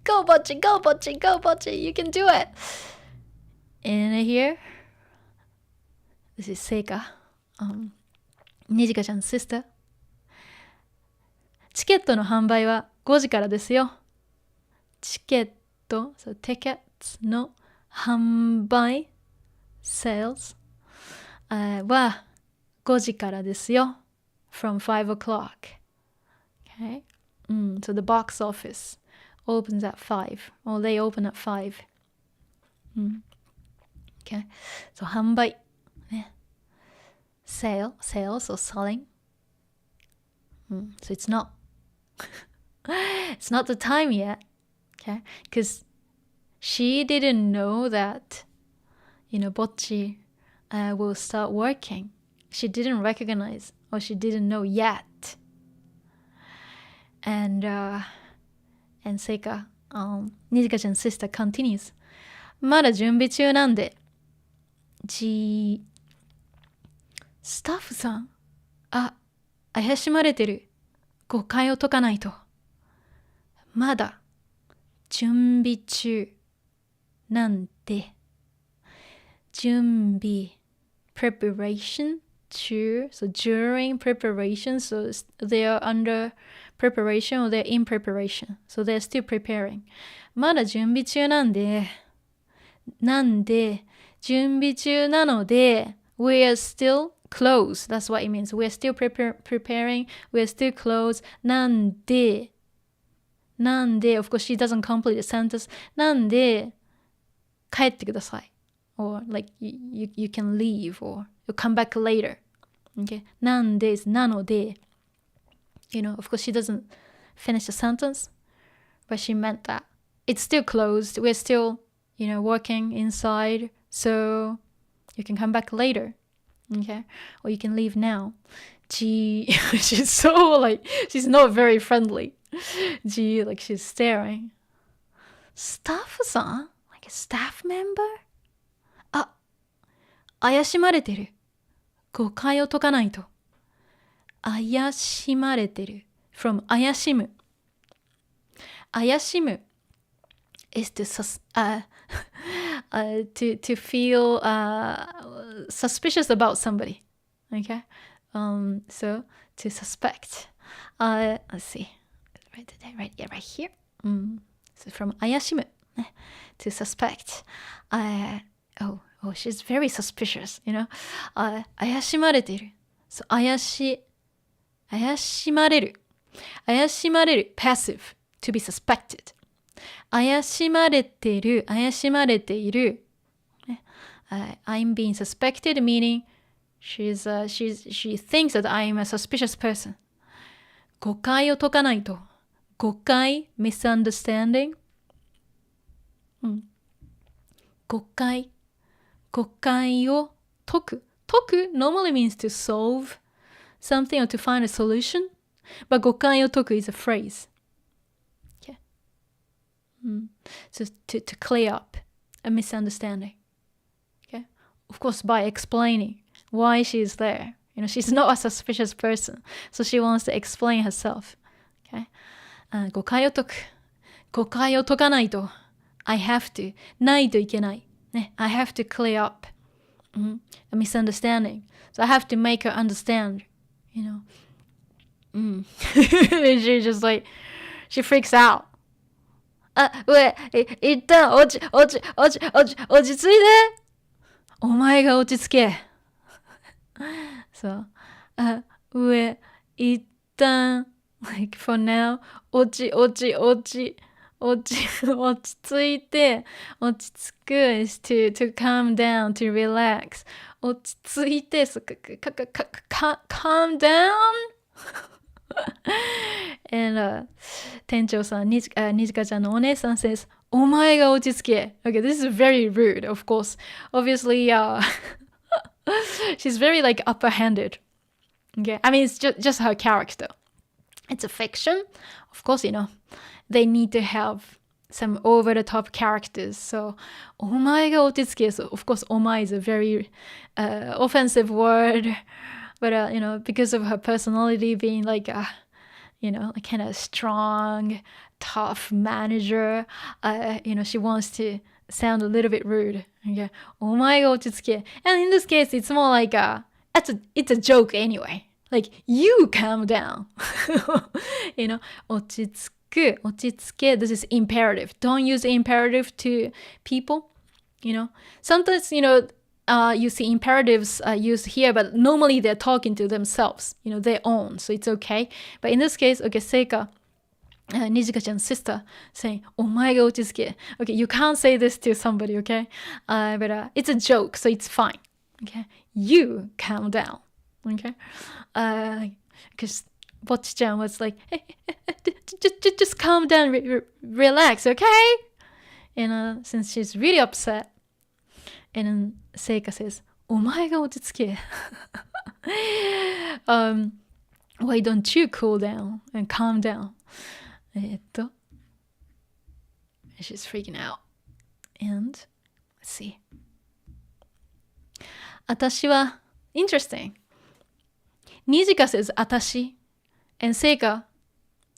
Go ぼっち Go ぼっち Go ぼっち You can do it. And here, this is Seika, Nijika-chan's sister. チケットの販売は5時からですよ。チケット、so tickets の販売 sales は5時からですよ。From 5 o'clock. Okay. So the box office opens at 5. Or they open at 5. Okay. So 販売。ね。Sales or selling. So it's not the time yet. Okay. Because she didn't know that, Bocchi will start working. She didn't recognize, or she didn't know yet. And Seika, Nijika-chan's sister continues. まだ準備中なんで。スタッフさん、怪しまれてる。誤解を解かないと。まだ準備中なんで。準備 preparation to, so during preparation, so they are under preparation or they're in preparation, so they're still preparing. まだ準備中なんで準備中なので we are still close. That's what it means. We're still preparing. We're still close. なんで of course she doesn't complete the sentence. なんで帰ってください or like you can leave or you come back later. Okay. なんで is なので of course she doesn't finish the sentence, but she meant that it's still closed. We're still, working inside. So you can come back later. Okay? Or you can leave now. She's so she's not very friendly. She's staring. Staff さん? Like a staff member? あ、怪しまれてる。誤解を解かないと。怪しまれてる。from 怪しむ。怪しむ is to feel suspicious about somebody. Okay? So to suspect. Let's see. Right here. So from 怪しむ to suspect. Oh, she's very suspicious, 怪しまれている。So 怪しまれる。怪しまれる。passive. To be suspected. 怪しまれている。怪しまれている。I'm being suspected, meaning she thinks that I'm a suspicious person. 誤解を解かないと。誤解 misunderstanding. 誤解を解く。解く normally means to solve something or to find a solution. But 誤解を解く is a phrase. Okay. So to clear up a misunderstanding. Okay. Of course, by explaining why she's there. She's not a suspicious person. So she wants to explain herself. Okay. 誤解を解く。誤解を解かないと。I have to. ないといけない。ね。I have to clear up a misunderstanding. So I have to make her understand. She just she freaks out. 一旦落ち着いて。お前が落ち着け。そう。一旦for now 落ち着いて落ち着く is to calm down, to relax. 落ち着いてcalm down. And 店長さんにじかちゃんのお姉さん says お前が落ち着け。Okay, this is very rude, of course. Obviously, she's very upper-handed. Okay, I mean it's just her character. It's a fiction. Of course, they need to have some over-the-top characters. So, お前が落ち着け. So, of course, お前 is a very offensive word. But, because of her personality being a kind of strong, tough manager, she wants to sound a little bit rude. Okay. お前が落ち着け. And in this case, it's more it's a joke anyway. You calm down. 落ち着け. This is imperative. Don't use imperative to people. Sometimes, you see imperatives used here, but normally they're talking to themselves, their own. So it's okay. But in this case, okay, Seika, Nijika-chan's sister, saying, お前が落ち着け. Okay, you can't say this to somebody, okay? But it's a joke, so it's fine. Okay? You calm down. Okay? Because Bocchi-chan was like, hey, just calm down, relax, okay? And since she's really upset, and then Seika says, お前が落ち着け. Why don't you cool down and calm down? She's freaking out. And let's see. 私は interesting. Nijika says 私. And Seika,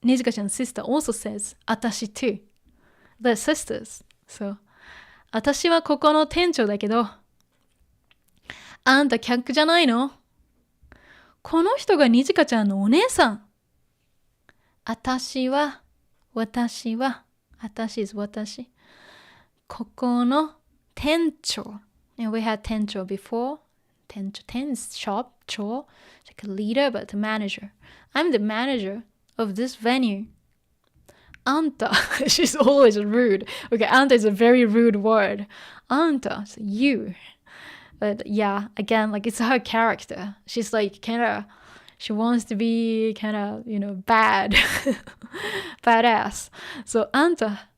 Nijika-chan's sister, also says 私 too. They're sisters. So, 私はここの店長だけど、あんた客じゃないの？この人がにじかちゃんのお姉さん。私is 私。ここの店長。And we had 店長 before. 店shop, 長. Like a leader, but a manager. I'm the manager of this venue. あんた she's always rude. Okay, あんた is a very rude word. あんた so you. But yeah, again, it's her character. She's she wants to be bad. Badass. So あんた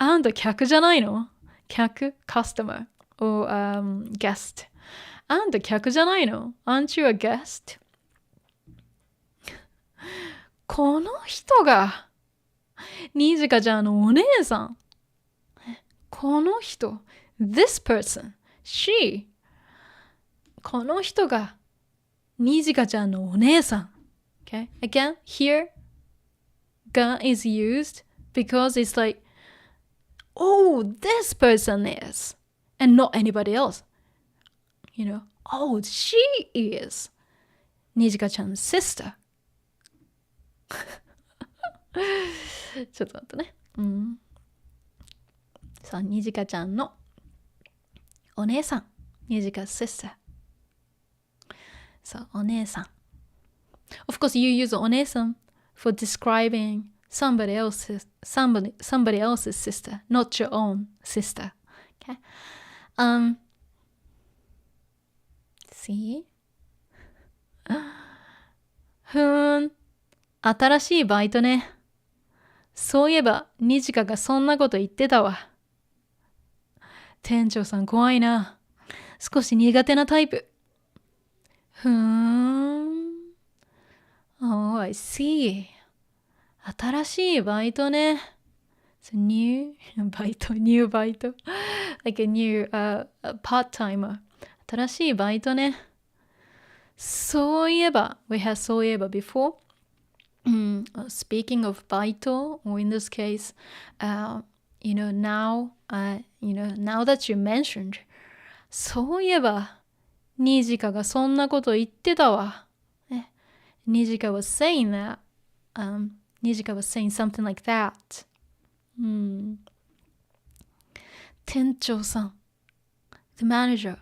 あんた客じゃないの？客 customer or guest. あんた客じゃないの？ Aren't you a guest? この人がニジカちゃんのお姉さん。この人 this person she この人がニジカちゃんのお姉さん。Okay? Again, here, ga is used because it's like, oh, this person is, and not anybody else. You know, oh, she is ニジカちゃん sister. ちょっと待ってね。さあ、ニジカちゃんのお姉さん。ニジカ sister. そう、お姉さん。Of course, you use お姉さん for describing somebody else's sister, not your own sister. Okay? See? 新しいバイトね。そういえば、ニジカがそんなこと言ってたわ。店長さん怖いな。少し苦手なタイプ。Oh, I see. 新しいバイトね。So new バイト。Like a new part-timer. 新しいバイトね。そういえば、we had そういえば before. Speaking of バイト, or in this case, now that you mentioned, そういえば、ニジカがそんなこと言ってたわ。Nijika was saying that. Nijika was saying something like that. 店長さん The manager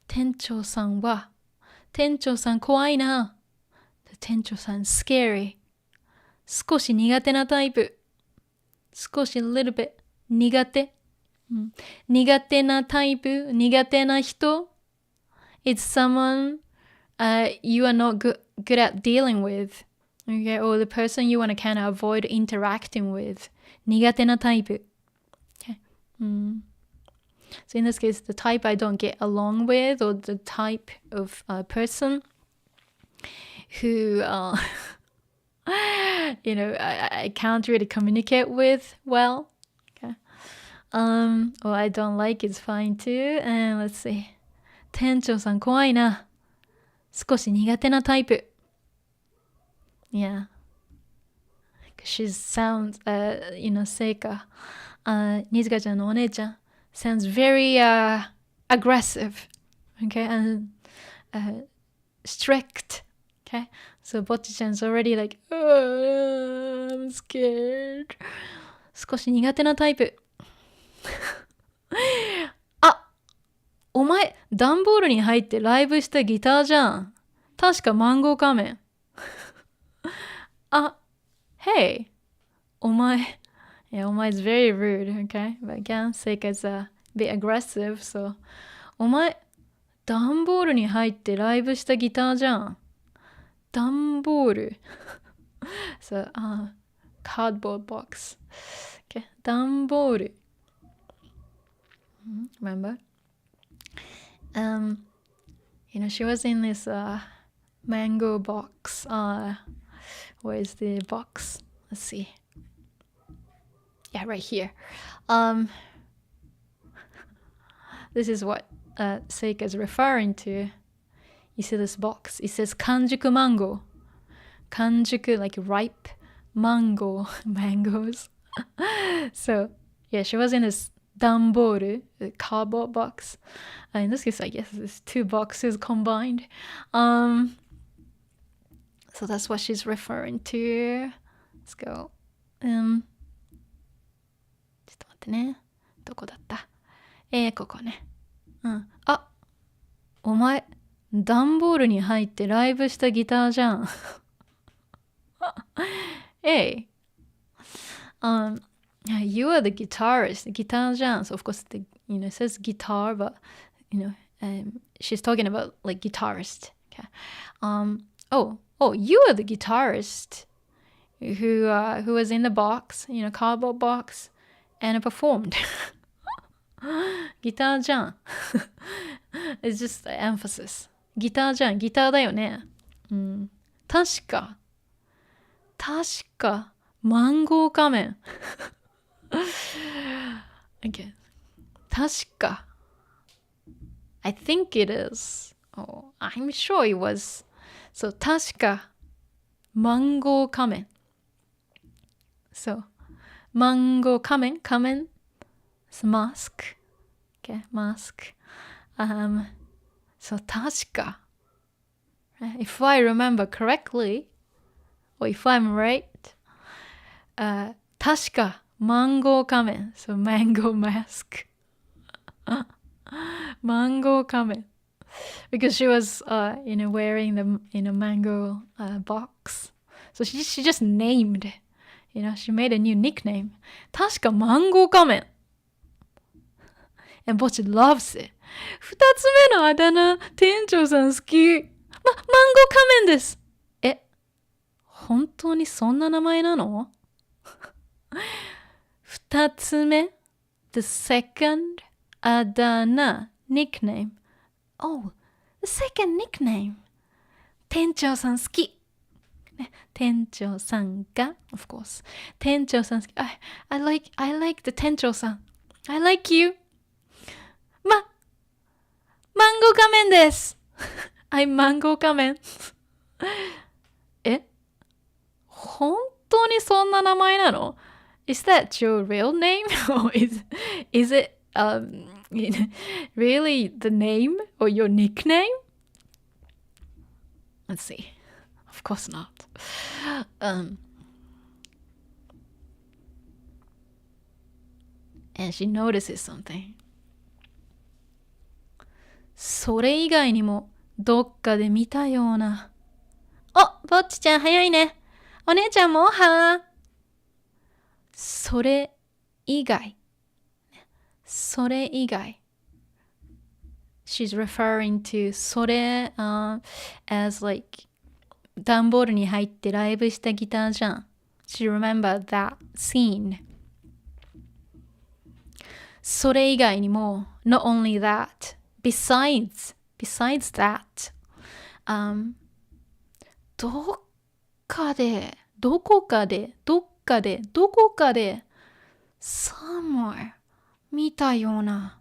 店長さん怖いな。店長さん scary 少し苦手なタイプ。少し a little bit 苦手。苦手なタイプ。苦手な人。It's someone you are not good at dealing with. Okay? Or the person you want to kind of avoid interacting with. 苦手なタイプ。Okay? So in this case, the type I don't get along with, or the type of person who, I can't really communicate with well. Okay? Or I don't like is fine too. And let's see. 店長さん怖いな。少し苦手なタイプ。Yeah. She sounds, Seika, Nijika ちゃんのお姉ちゃん sounds very aggressive, okay, and strict, okay. So Bocchi-chan's already like, I'm scared. 少し苦手なタイプ。あ、お前、段ボールに入ってライブしたギターじゃん。確かマンゴー仮面。あ、Hey, お前 お前 is very rude, okay? But again, Seika is a bit aggressive, so お前、段ボールに入ってライブしたギターじゃん。段ボール。so, cardboard box. Okay, 段ボール。Remember? She was in this mango box. Where's the box? Let's see. Yeah, right here. This is what Seika is referring to. You see this box. It says kanjuku mango. Kanjuku, like ripe mango, mangoes. So, yeah, she was in this danboru, the cardboard box. In this case, I guess it's two boxes combined. So that's what she's referring to. Let's go. ちょっと待ってね。どこだった？ここね。あ、お前、段ボールに入ってライブしたギターじゃん。Hey, you are the guitarist. ギターじゃん. So of course, it says guitar, but she's talking about like guitarist. Okay. Oh, you are the guitarist who was in the box, cardboard box, and performed. ギターじゃん。It's just the emphasis. ギターじゃん。ギターだよね。確か、マンゴー仮面。okay. 確か。I think it is. Oh, I'm sure it was. So, 確か、マンゴー仮面。So, マンゴー仮面、仮面。It's mask. Okay, mask. So, 確か。If I remember correctly, or if I'm right, 確か、マンゴー仮面。So, mango mask. マンゴー仮面。Because she was, wearing the, mango box. So she just named, she made a new nickname. 確かマンゴー仮面。And Bocchi loves it. 二つ目のあだ名、店長さん好き。マンゴー仮面です。本当にそんな名前なの？二つ目 The second あだ名 nickname. Oh, the second nickname. 店長さん好き。店長さんが of course. 店長さん好き。I like the 店長さん。I like you. マンゴー仮面です。マンゴー仮面。本当にそんな名前なの？ Is that your real name? Or is it really the name or your nickname? Let's see. Of course not. And she notices something. それ以外にもどっかで見たような。ぼっちちゃん早いね。お姉ちゃんもは。それ以外。それ以外。She's referring to それ、as like 段ボールに入ってライブしたギターじゃん。She remembered that scene. それ以外にも not only that, besides that, どこかで somewhere 見たような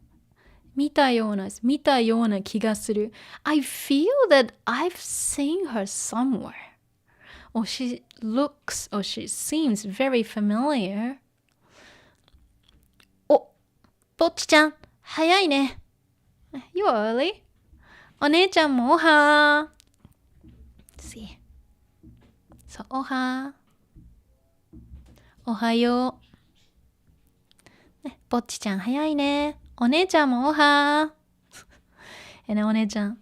気がする。I feel that I've seen her somewhere. Or she looks or she seems very familiar. ぼっちちゃん、早いね。You are early. お姉ちゃんもおは。See. So, おはよう。ぼっちちゃん早いね。お姉ちゃんもおは。お姉ちゃん、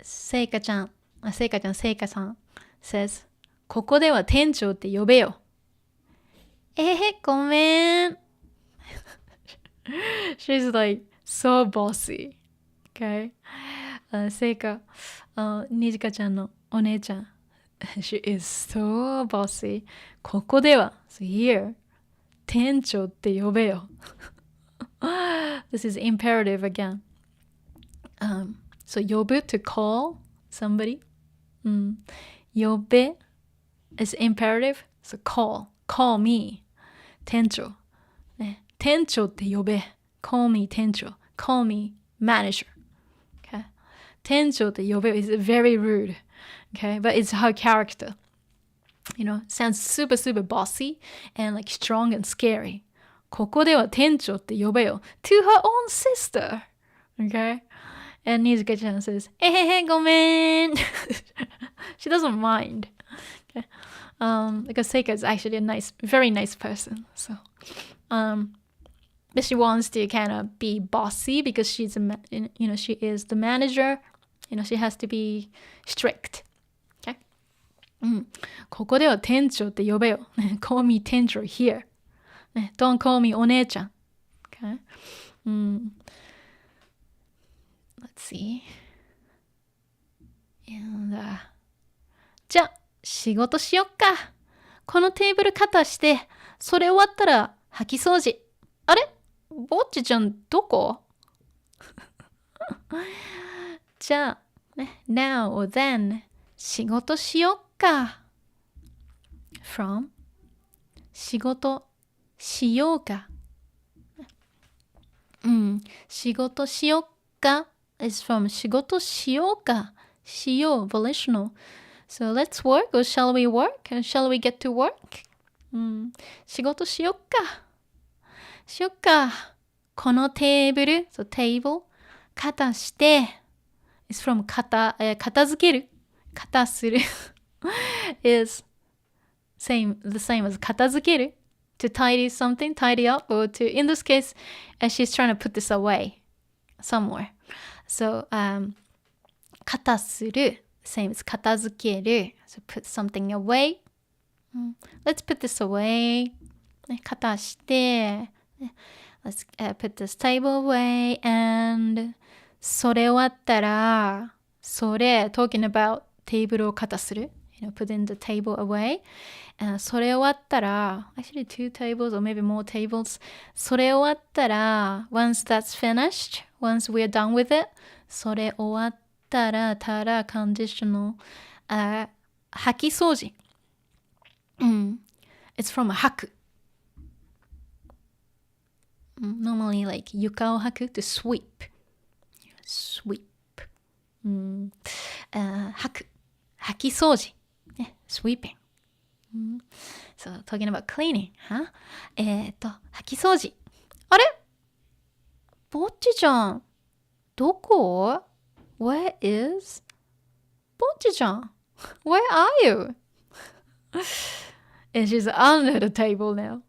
せいかさん says, ここでは店長って呼べよ。ごめん。She's like so bossy. Okay? せいか、にじかちゃんのお姉ちゃん。She is so bossy. ここでは、so here, 店長って呼べよ。This is imperative again. So 呼ぶ to call somebody. 呼べ is imperative. So call me. 店長。店長って呼べ。Call me 店長。Call me manager. Okay? 店長って呼べ is very rude. Okay? But it's her character. Sounds super, super bossy and like strong and scary. ここでは店長って呼べよ。To her own sister. Okay? And Nijika-chan says,ごめん. She doesn't mind. Okay? Because Seika is actually a very nice person. So, but she wants to kind of be bossy because she is the manager. She has to be strict. Okay? ここでは店長って呼べよ。Call me 店長 here. Don't call me お姉ちゃん。Okay? Let's see. And, じゃあ、仕事しよっか。このテーブル片して、それ終わったら掃き掃除。あれぼっちちゃんどこじゃあ、ね、now or then 仕事しよっか from 仕事しようか仕事しよっか is from 仕事しようかしよう volitional so let's work or shall we work or shall we get to work 仕事しよっかしよっかこのテーブル so table 片して is from 片付ける片する is the same as 片付ける to tidy something, tidy up or to in this case she's trying to put this away somewhere so 片する same as 片付ける so put something away let's put this away 片して let's put this table away and それ終わったらそれ talking about テーブルを片する putting the table away それ終わったら actually 2 tables or maybe more tables それ終わったら once that's finished once we're done with it それ終わったらたら conditional 掃き掃除it's from 掃くnormally like 床を掃く to sweep sweep 掃く掃き掃除sweeping so talking about cleaning 掃き掃除あれぼっちちゃんどこ Where is ぼっちちゃん Where are you and she's under the table now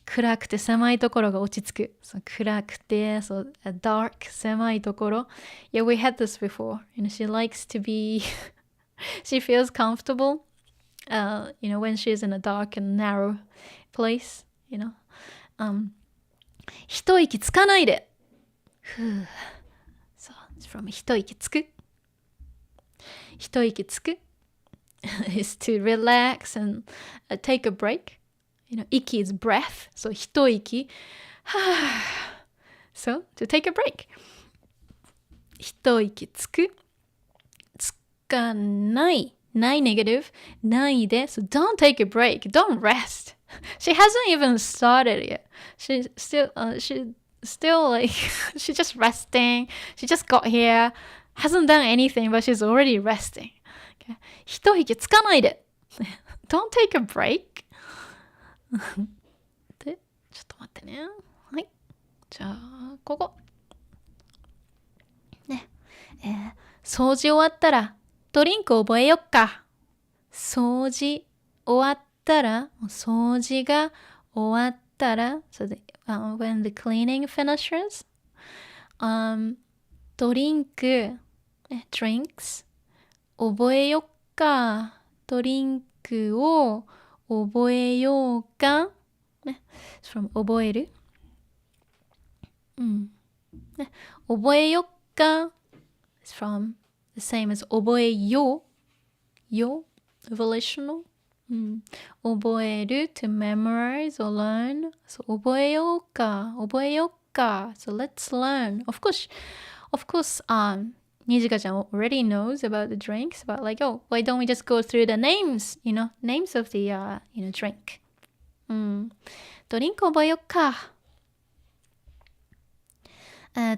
暗くて狭いところが落ち着く。そう暗くて、そう、dark 狭いところ。Yeah, we had this before. She likes to be, she feels comfortable, when she's in a dark and narrow place,一息つかないで。So, it's from 一息つく。一息つく is to relax and take a break. Iki is breath, so 一息 so to take a break 一息つくつかないnegative ないで so don't take a break don't rest she hasn't even started yet she's still like she's just resting she just got here hasn't done anything but she's already resting okay. 一息つかないでdon't take a breakで、ちょっと待ってね。はい。じゃあ、ここ。ね。掃除終わったら、ドリンク覚えよっか。掃除終わったら、掃除が終わったら、so when the cleaning finishes, ドリンク、drinks 覚えよっか。ドリンクを覚えようか、ね、from 覚える、ね、覚えよっか is from the same as 覚えようよ volitional、覚える to memorize or learn so 覚えようか so let's learn of course Nijika chan already knows about the drinks, but like, oh, why don't we just go through the names, names of the, drink. ドリンク覚えよっか。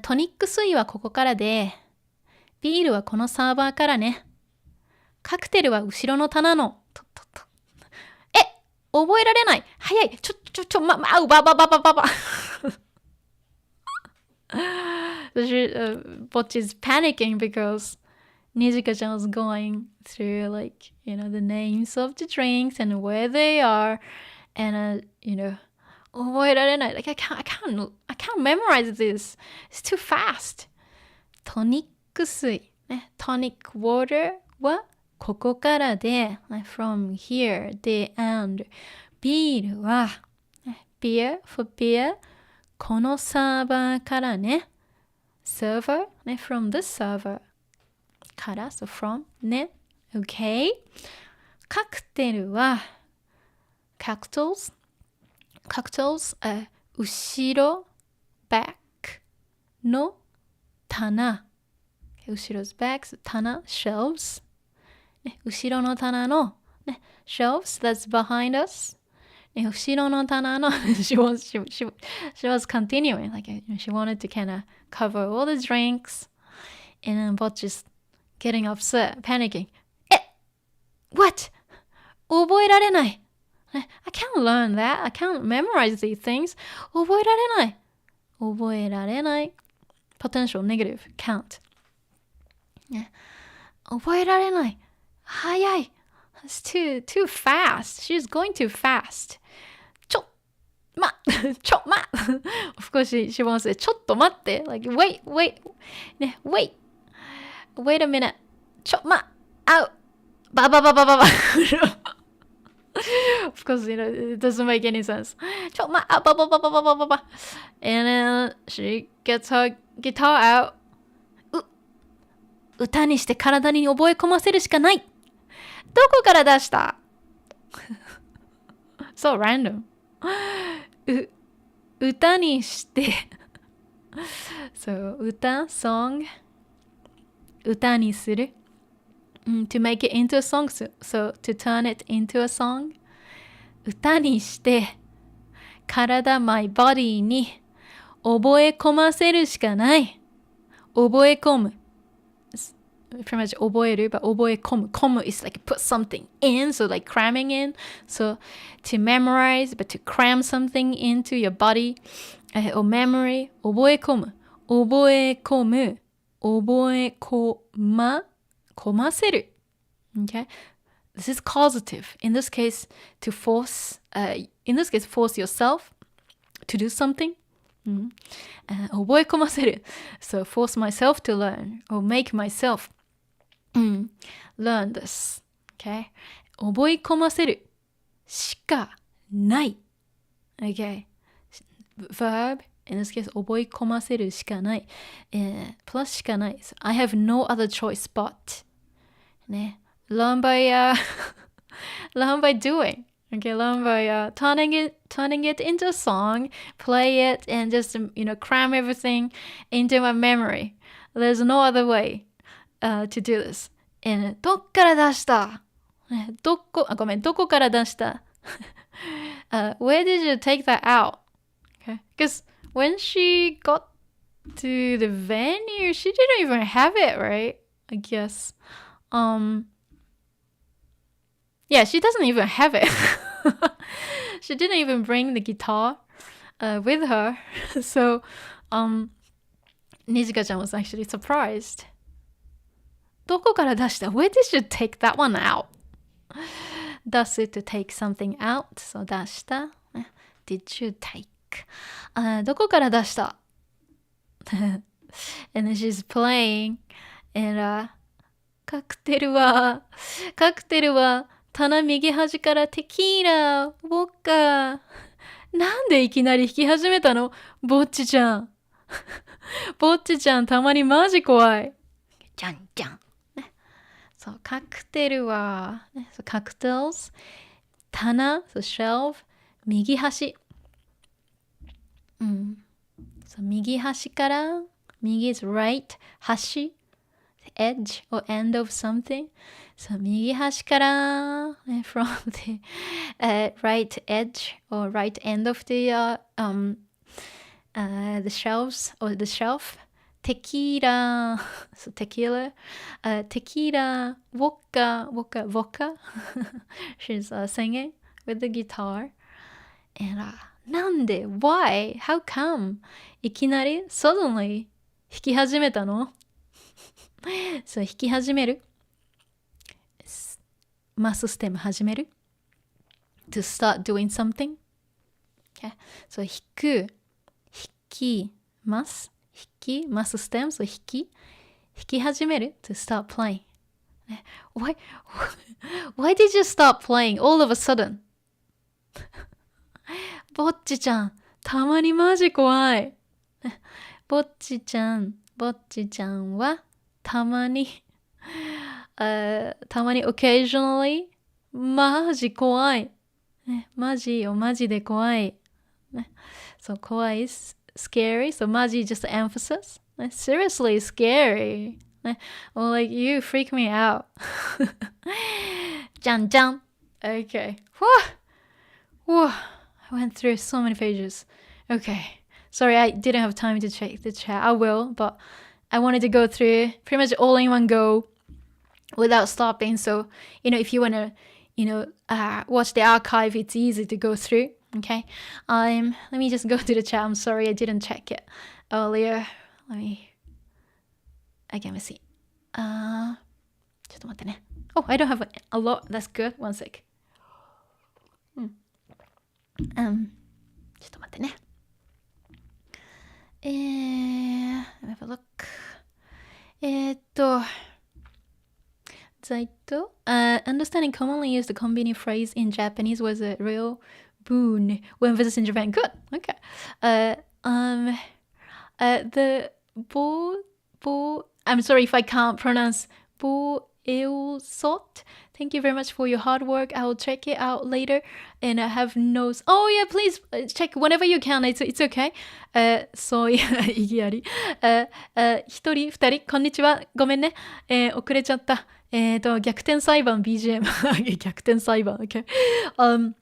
トニック水はここからで、ビールはこのサーバーからね。カクテルは後ろの棚の。覚えられない。早い。ば。Bocchi's panicking because Nijika-chan is going through like, the names of the drinks and where they are and, 覚えられない。Like, I can't memorize this. It's too fast. トニック水、ね、tonic water はここからで、from here, the and ビールは、beer for beer このサーバーからね。server ね from the server から so from ね OK カクテルは cactals cocktails、後ろ back の棚、後ろ back 棚 shelves、ね、後ろの棚の、ね、shelves that's behind us、ね、後ろの棚のshe was continuing like she wanted to kind of cover all the drinks and then Bocchi's getting upset panicking what 覚えられない、ね、I can't learn that I can't memorize these things 覚えられない覚えられない potential negative can't、ね、覚えられない早い It's too fast she's going too fast ちょまof course she wants to say ちょっと待って like wait ね wait a minute out ba of course you know it doesn't make any sense ba and then she gets her guitar out 歌にして体に覚え込ませるしかないどこから出したSo random 歌にしてSo 歌 song 歌にする、to make it into a song so to turn it into a song 歌にして体 my body に覚え込ませるしかない覚え込むpretty much 覚える but 覚え込む 込む is like put something in so like cramming in so to memorize but to cram something into your body or memory 覚え込む覚え込む覚え込ませる okay this is causative in this case to force force yourself to do something覚え込ませる so force myself to learn or make myself learn this okay 覚え込ませるしかない okay verb in this case 覚え込ませるしかない、plus しかない so I have no other choice but ね learn by doing okay learn by turning it into a song play it and just cram everything into my memory there's no other way to do this and どっから出した、ね、どこから出した、where did you take that out okay because when she got to the venue she didn't even have it right I guess yeah she doesn't even have it she didn't even bring the guitar with her so Nijika-chan was actually surprised どこから出した Where did you take that one out? 出す to take something out so 出した Did you take? どこから出した And then she's playing and カクテルは棚右端からテキーラウォッカなんでいきなり弾き始めたのぼっちちゃんぼっちちゃんたまにマジ怖いじゃんじゃん、ね、そうカクテルは、ね、そうカクテルズ棚そう shelf 右端そう右端から右 is right 端 edge or end of something so 右端から、ね、from the right edge or right end of the shelves or the shelf tequila so tequila tequila vodka she's singing with the guitar and なんで why how come いきなり suddenly 弾き始めたのそう弾き始めるマスステム始める to start doing something okay so 弾きますマスステム so 弾き始める to start playing why did you start playing all of a sudden ぼっちちゃんたまにマジ怖いぼっちちゃんはたまにoccasionally マジ怖い、ね、マジで怖い So 怖い is scary. So マジ just emphasis. Seriously scary. Or like you freak me out. じゃんじゃん. Okay. Whew. I went through so many pages. Okay. Sorry, I didn't have time to check the chat. I will, but I wanted to go through pretty much all in one go without stopping. So, if you want to, watch the archive, it's easy to go through. Okay. Let me just go to the chat. I'm sorry, I didn't check it earlier. Let me see. ちょっと待ってね. Oh, I don't have a lot. That's good. One sec. ちょっと待ってね. Let me have a look. understanding commonly used the combini phrase in Japanese was a real boon when visiting Japan. Good. Okay. The I'm sorry if I can't pronounce Boeulsot. Thank you very much for your hard work. I will check it out later, and I have notes. Oh yeah, please check whenever you can. It's okay. そういきなり。一人、二人、こんにちは。ごめんね。遅れちゃった。逆転裁判 BGM 逆転裁判 okay. Oh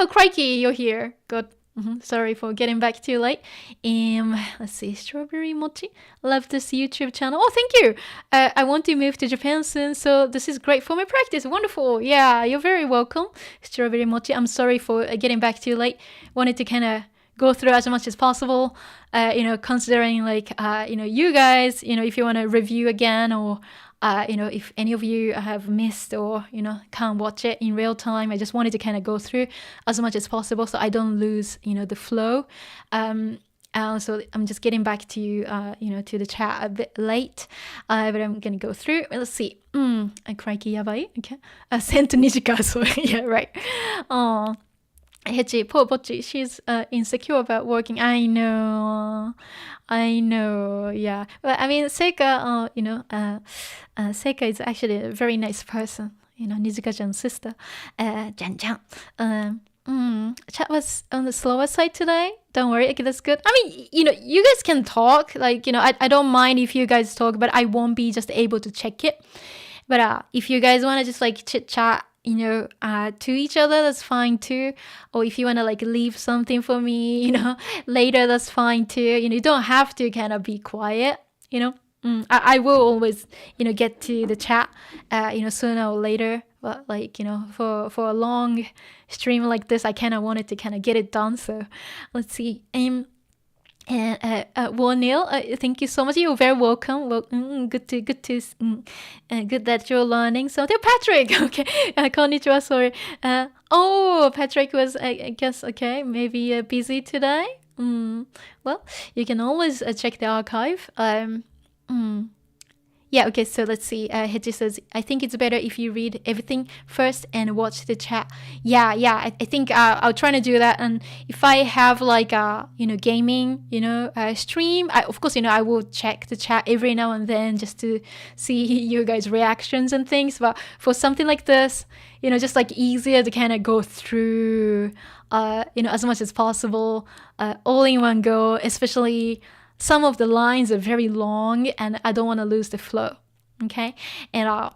crikey, you're here. Good. Sorry for getting back too late. Let's see, Strawberry Mochi. Love this YouTube channel. Oh, thank you. I want to move to Japan soon, so this is great for my practice. Wonderful. Yeah, you're very welcome, Strawberry Mochi. I'm sorry for getting back too late. Wanted to kind of go through as much as possible. Considering like you guys, if you want to review again or if any of you have missed or, can't watch it in real time, I just wanted to kind of go through as much as possible so I don't lose, the flow. So I'm just getting back to you, to the chat a bit late, but I'm going to go through. Let's see. Crikey, yabai. Okay. Sent to Nijika. So yeah, right. Oh. Hechi, poor Bocchi, she's insecure about working. I know, yeah. But I mean, Seika, Seika is actually a very nice person. Nijika-chan's sister. Jan-chan. Chat was on the slower side today. Don't worry, okay, that's good. I mean, you guys can talk. Like, I don't mind if you guys talk, but I won't be just able to check it. But if you guys want to just like chit-chat, to each other, that's fine too. Or if you want to like leave something for me, later, that's fine too. You don't have to kind of be quiet, I will always, get to the chat, sooner or later. But like, for a long stream like this, I kind of wanted to kind of get it done. So let's see. And Neil, thank you so much. You're very welcome. Well, good that you're learning something. Patrick, okay. Konnichiwa, sorry. Patrick was, I guess, okay, maybe busy today. Well, you can always check the archive. Yeah, okay, so let's see. Heji says, I think it's better if you read everything first and watch the chat. Yeah, I think I'll try to do that. And if I have like a, gaming, stream, of course, I will check the chat every now and then just to see you guys' reactions and things. But for something like this, just like easier to kind of go through, as much as possible, all in one go, especially some of the lines are very long and I don't want to lose the flow. Okay. And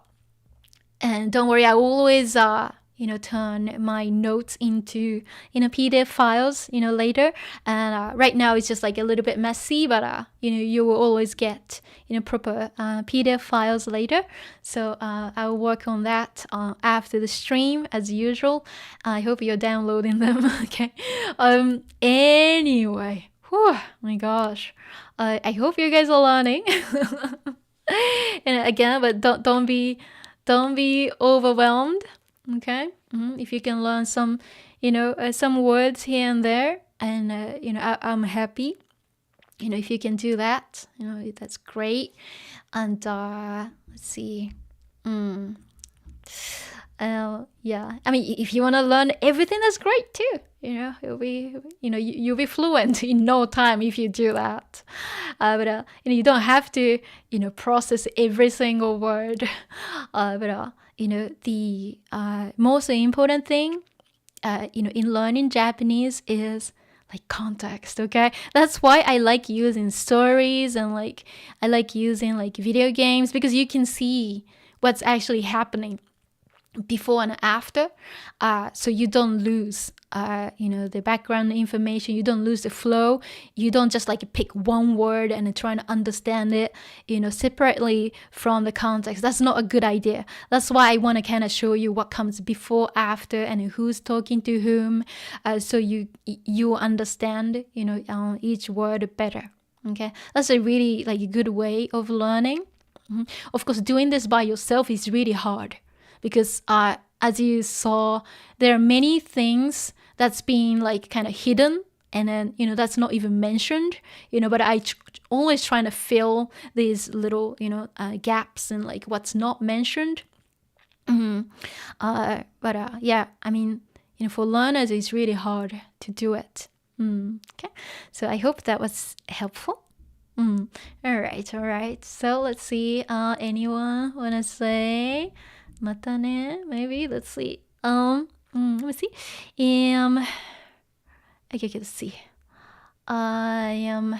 don't worry, I always, turn my notes into, PDF files, later. And right now it's just like a little bit messy, but, you will always get, proper PDF files later. So I will work on that after the stream as usual. I hope you're downloading them. Okay. Anyway. Whew, my gosh. I hope you guys are learning. And again, but don't be overwhelmed. Okay. If you can learn some, some words here and there, and I'm happy. If you can do that, that's great. And let's see. Yeah, I mean, if you want to learn everything, that's great too. You'll be fluent in no time if you do that. But you don't have to, process every single word. But the most important thing, in learning Japanese is like context, okay? That's why I like using stories, and like I like using like video games, because you can see what's actually happening before and after, so you don't lose the background information, you don't lose the flow, you don't just like pick one word and trying to understand it separately from the context. That's not a good idea. That's why I want to kind of show you what comes before, after, and who's talking to whom, so you understand each word better. Okay, that's a really like good way of learning. Of course, doing this by yourself is really hard, because as you saw, there are many things that's being like kind of hidden, and then that's not even mentioned, but I always trying to fill these little gaps and like what's not mentioned. Yeah, I mean, for learners it's really hard to do it. Okay, so I hope that was helpful. All right, so let's see, anyone wanna say またね maybe? Let's see. Let me see. Okay, let's see. I am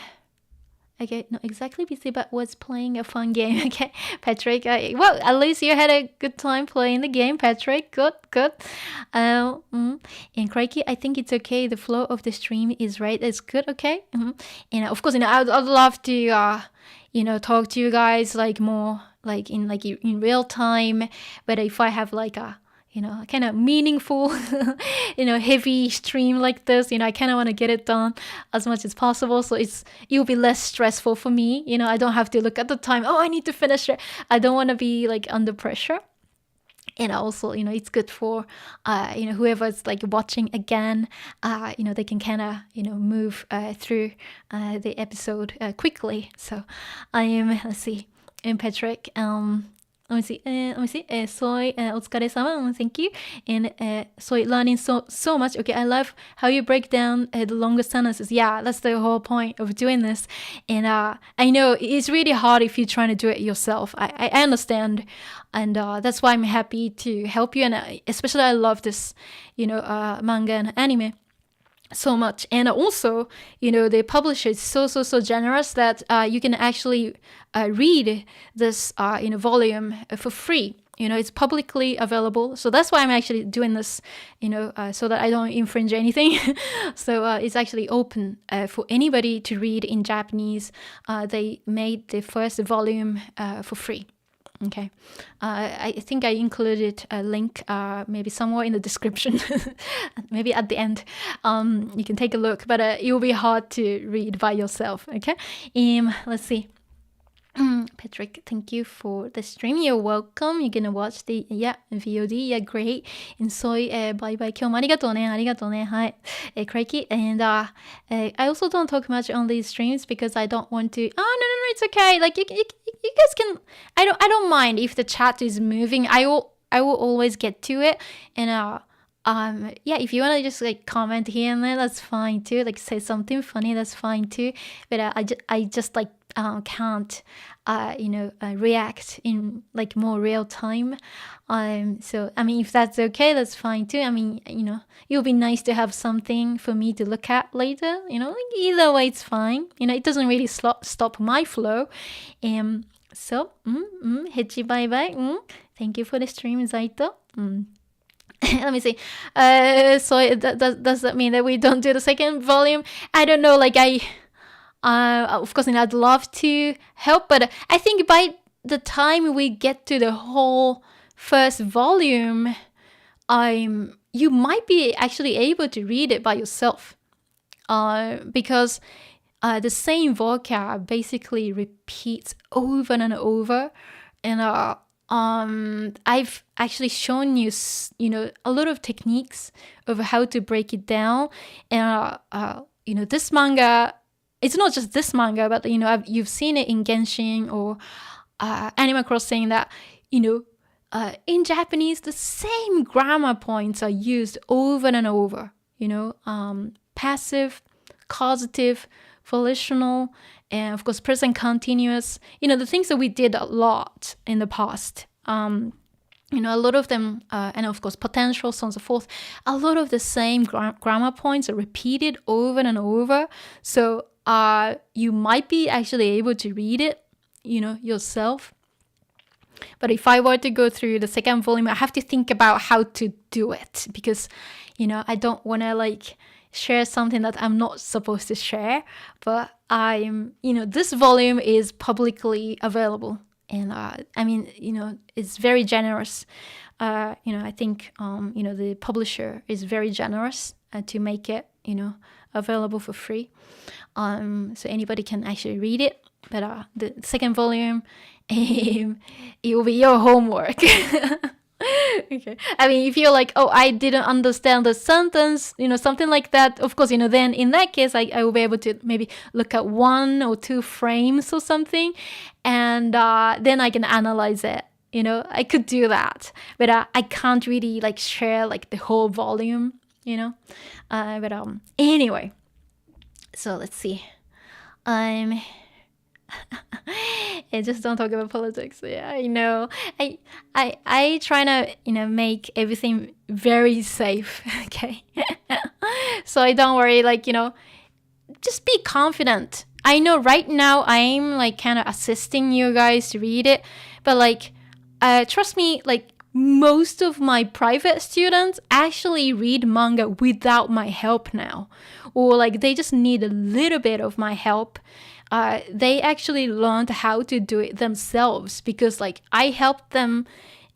not exactly busy, but was playing a fun game. Okay, Patrick. Well, at least you had a good time playing the game, Patrick. Good. And Crikey, I think it's okay. The flow of the stream is right. It's good. Okay. And of course, I'd love to talk to you guys like more like in real time. But if I have like a kind of meaningful heavy stream like this, I kind of want to get it done as much as possible, so it'll be less stressful for me. I don't have to look at the time, oh, I need to finish it. I don't want to be like under pressure. And also, it's good for whoever's like watching again, they can kind of move through the episode quickly. So I am, let's see, and Patrick, let me see. Soy, お疲れ様. Thank you. And soy learning so much. Okay, I love how you break down the longer sentences. Yeah, that's the whole point of doing this. And I know it's really hard if you're trying to do it yourself. I understand. And that's why I'm happy to help you. And especially I love this, manga and anime so much. And also, the publisher is so generous that you can actually read this volume for free. It's publicly available, so that's why I'm actually doing this, so that I don't infringe anything. So it's actually open for anybody to read in Japanese. They made the first volume for free. Okay, I think I included a link maybe somewhere in the description, maybe at the end. You can take a look, but it will be hard to read by yourself. Okay, let's see. Patrick, thank you for the stream. You're welcome. You're gonna watch the VOD. Yeah, great. And soy, bye bye. 今日もありがとうね。ありがとうね。はい。Crikey. And I also don't talk much on these streams because I don't want to. Oh no, it's okay. Like you guys can. I don't mind if the chat is moving. I will always get to it. And if you want to just like comment here and there, that's fine too. Like say something funny, that's fine too. But I just like can't react in like more real time. So I mean, if that's okay, that's fine too. I mean, it'll be nice to have something for me to look at later. Like either way, it's fine. It doesn't really stop my flow. So Hechi bye bye. Thank you for the stream, Zaito. Let me see. So does that mean that we don't do the second volume? I don't know. Like of course, I'd love to help, but I think by the time we get to the whole first volume, you might be actually able to read it by yourself, because the same vocab basically repeats over and over, and I've actually shown you, a lot of techniques of how to break it down, and this manga. It's not just this manga, but you've seen it in Genshin or Animal Crossing. That in Japanese, the same grammar points are used over and over. Passive, causative, volitional, and of course present continuous. The things that we did a lot in the past. a lot of them, and of course potential, so on and so forth, a lot of the same grammar points are repeated over and over. So you might be actually able to read it, yourself. But if I were to go through the second volume, I have to think about how to do it, because, I don't want to share something that I'm not supposed to share. But this volume is publicly available. And it's very generous. I think, the publisher is very generous to make it, available for free. So anybody can actually read it. But the second volume, it will be your homework. Okay. I mean, if you're like, oh, I didn't understand the sentence, something like that, of course, then in that case, I will be able to maybe look at 1 or 2 frames or something, and then I can analyze it. I could do that, but I can't really share the whole volume, but anyway, so let's see. Just don't talk about politics. Yeah, I know. I try to make everything very safe. Okay. So I don't worry. Just be confident. I know right now I'm kind of assisting you guys to read it, but trust me, most of my private students actually read manga without my help now, or they just need a little bit of my help. They actually learned how to do it themselves, because I helped them,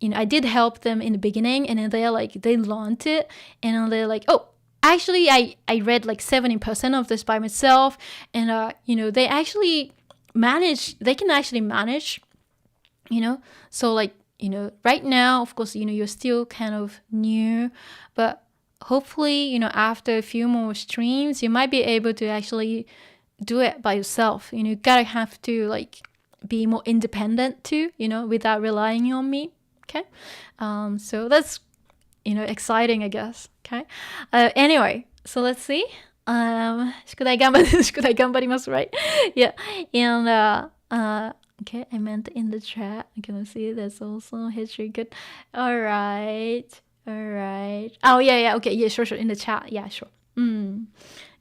I did help them in the beginning, and then they learned it, and then they're like, oh, actually I read 70% of this by myself, and they can actually manage, so right now, of course, you're still kind of new, but hopefully, after a few more streams, you might be able to actually do it by yourself. You gotta have to be more independent too, without relying on me. Okay. So that's exciting, I guess. Okay. Anyway, so let's see. 宿題頑張ります right? Yeah. And okay, I meant in the chat. Okay, let's see. That's also history. Good. All right. Oh yeah. Okay, yeah, sure. In the chat. Yeah, sure.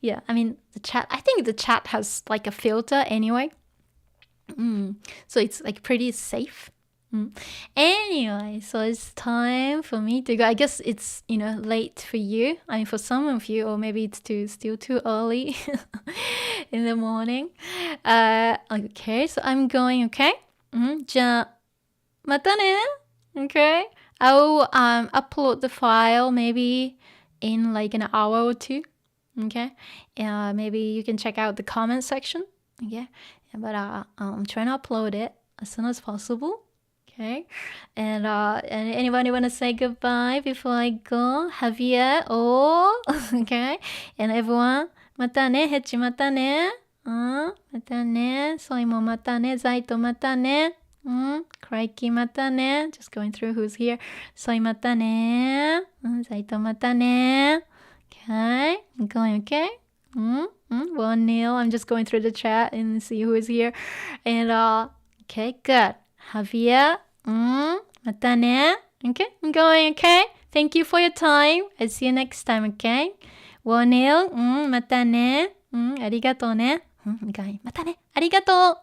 Yeah, I mean, I think the chat has a filter anyway. So it's pretty safe. Anyway, so it's time for me to go. I guess it's, late for you. I mean, for some of you, or maybe it's still too early in the morning. Okay, so I'm going, okay? じゃあ、またね Okay? I will upload the file maybe in an hour or 2. Okay, maybe you can check out the comment section. Okay, but I'm trying to upload it as soon as possible. Okay, and anybody want to say goodbye before I go? Javier, okay, and everyone, またね、ヘチまたね、またね、ソイもまたね、ザイトまたね、クライキーまたね、just going through who's here. ソイまたね、ザイトまたね。Okay, I'm going okay. Well, Neil, I'm just going through the chat and see who is here. And okay, good. Javier, またね. Okay, I'm going okay. Thank you for your time. I'll see you next time, okay? Well, Neil, またね. ありがとうね. I'm going, またね. ありがとう.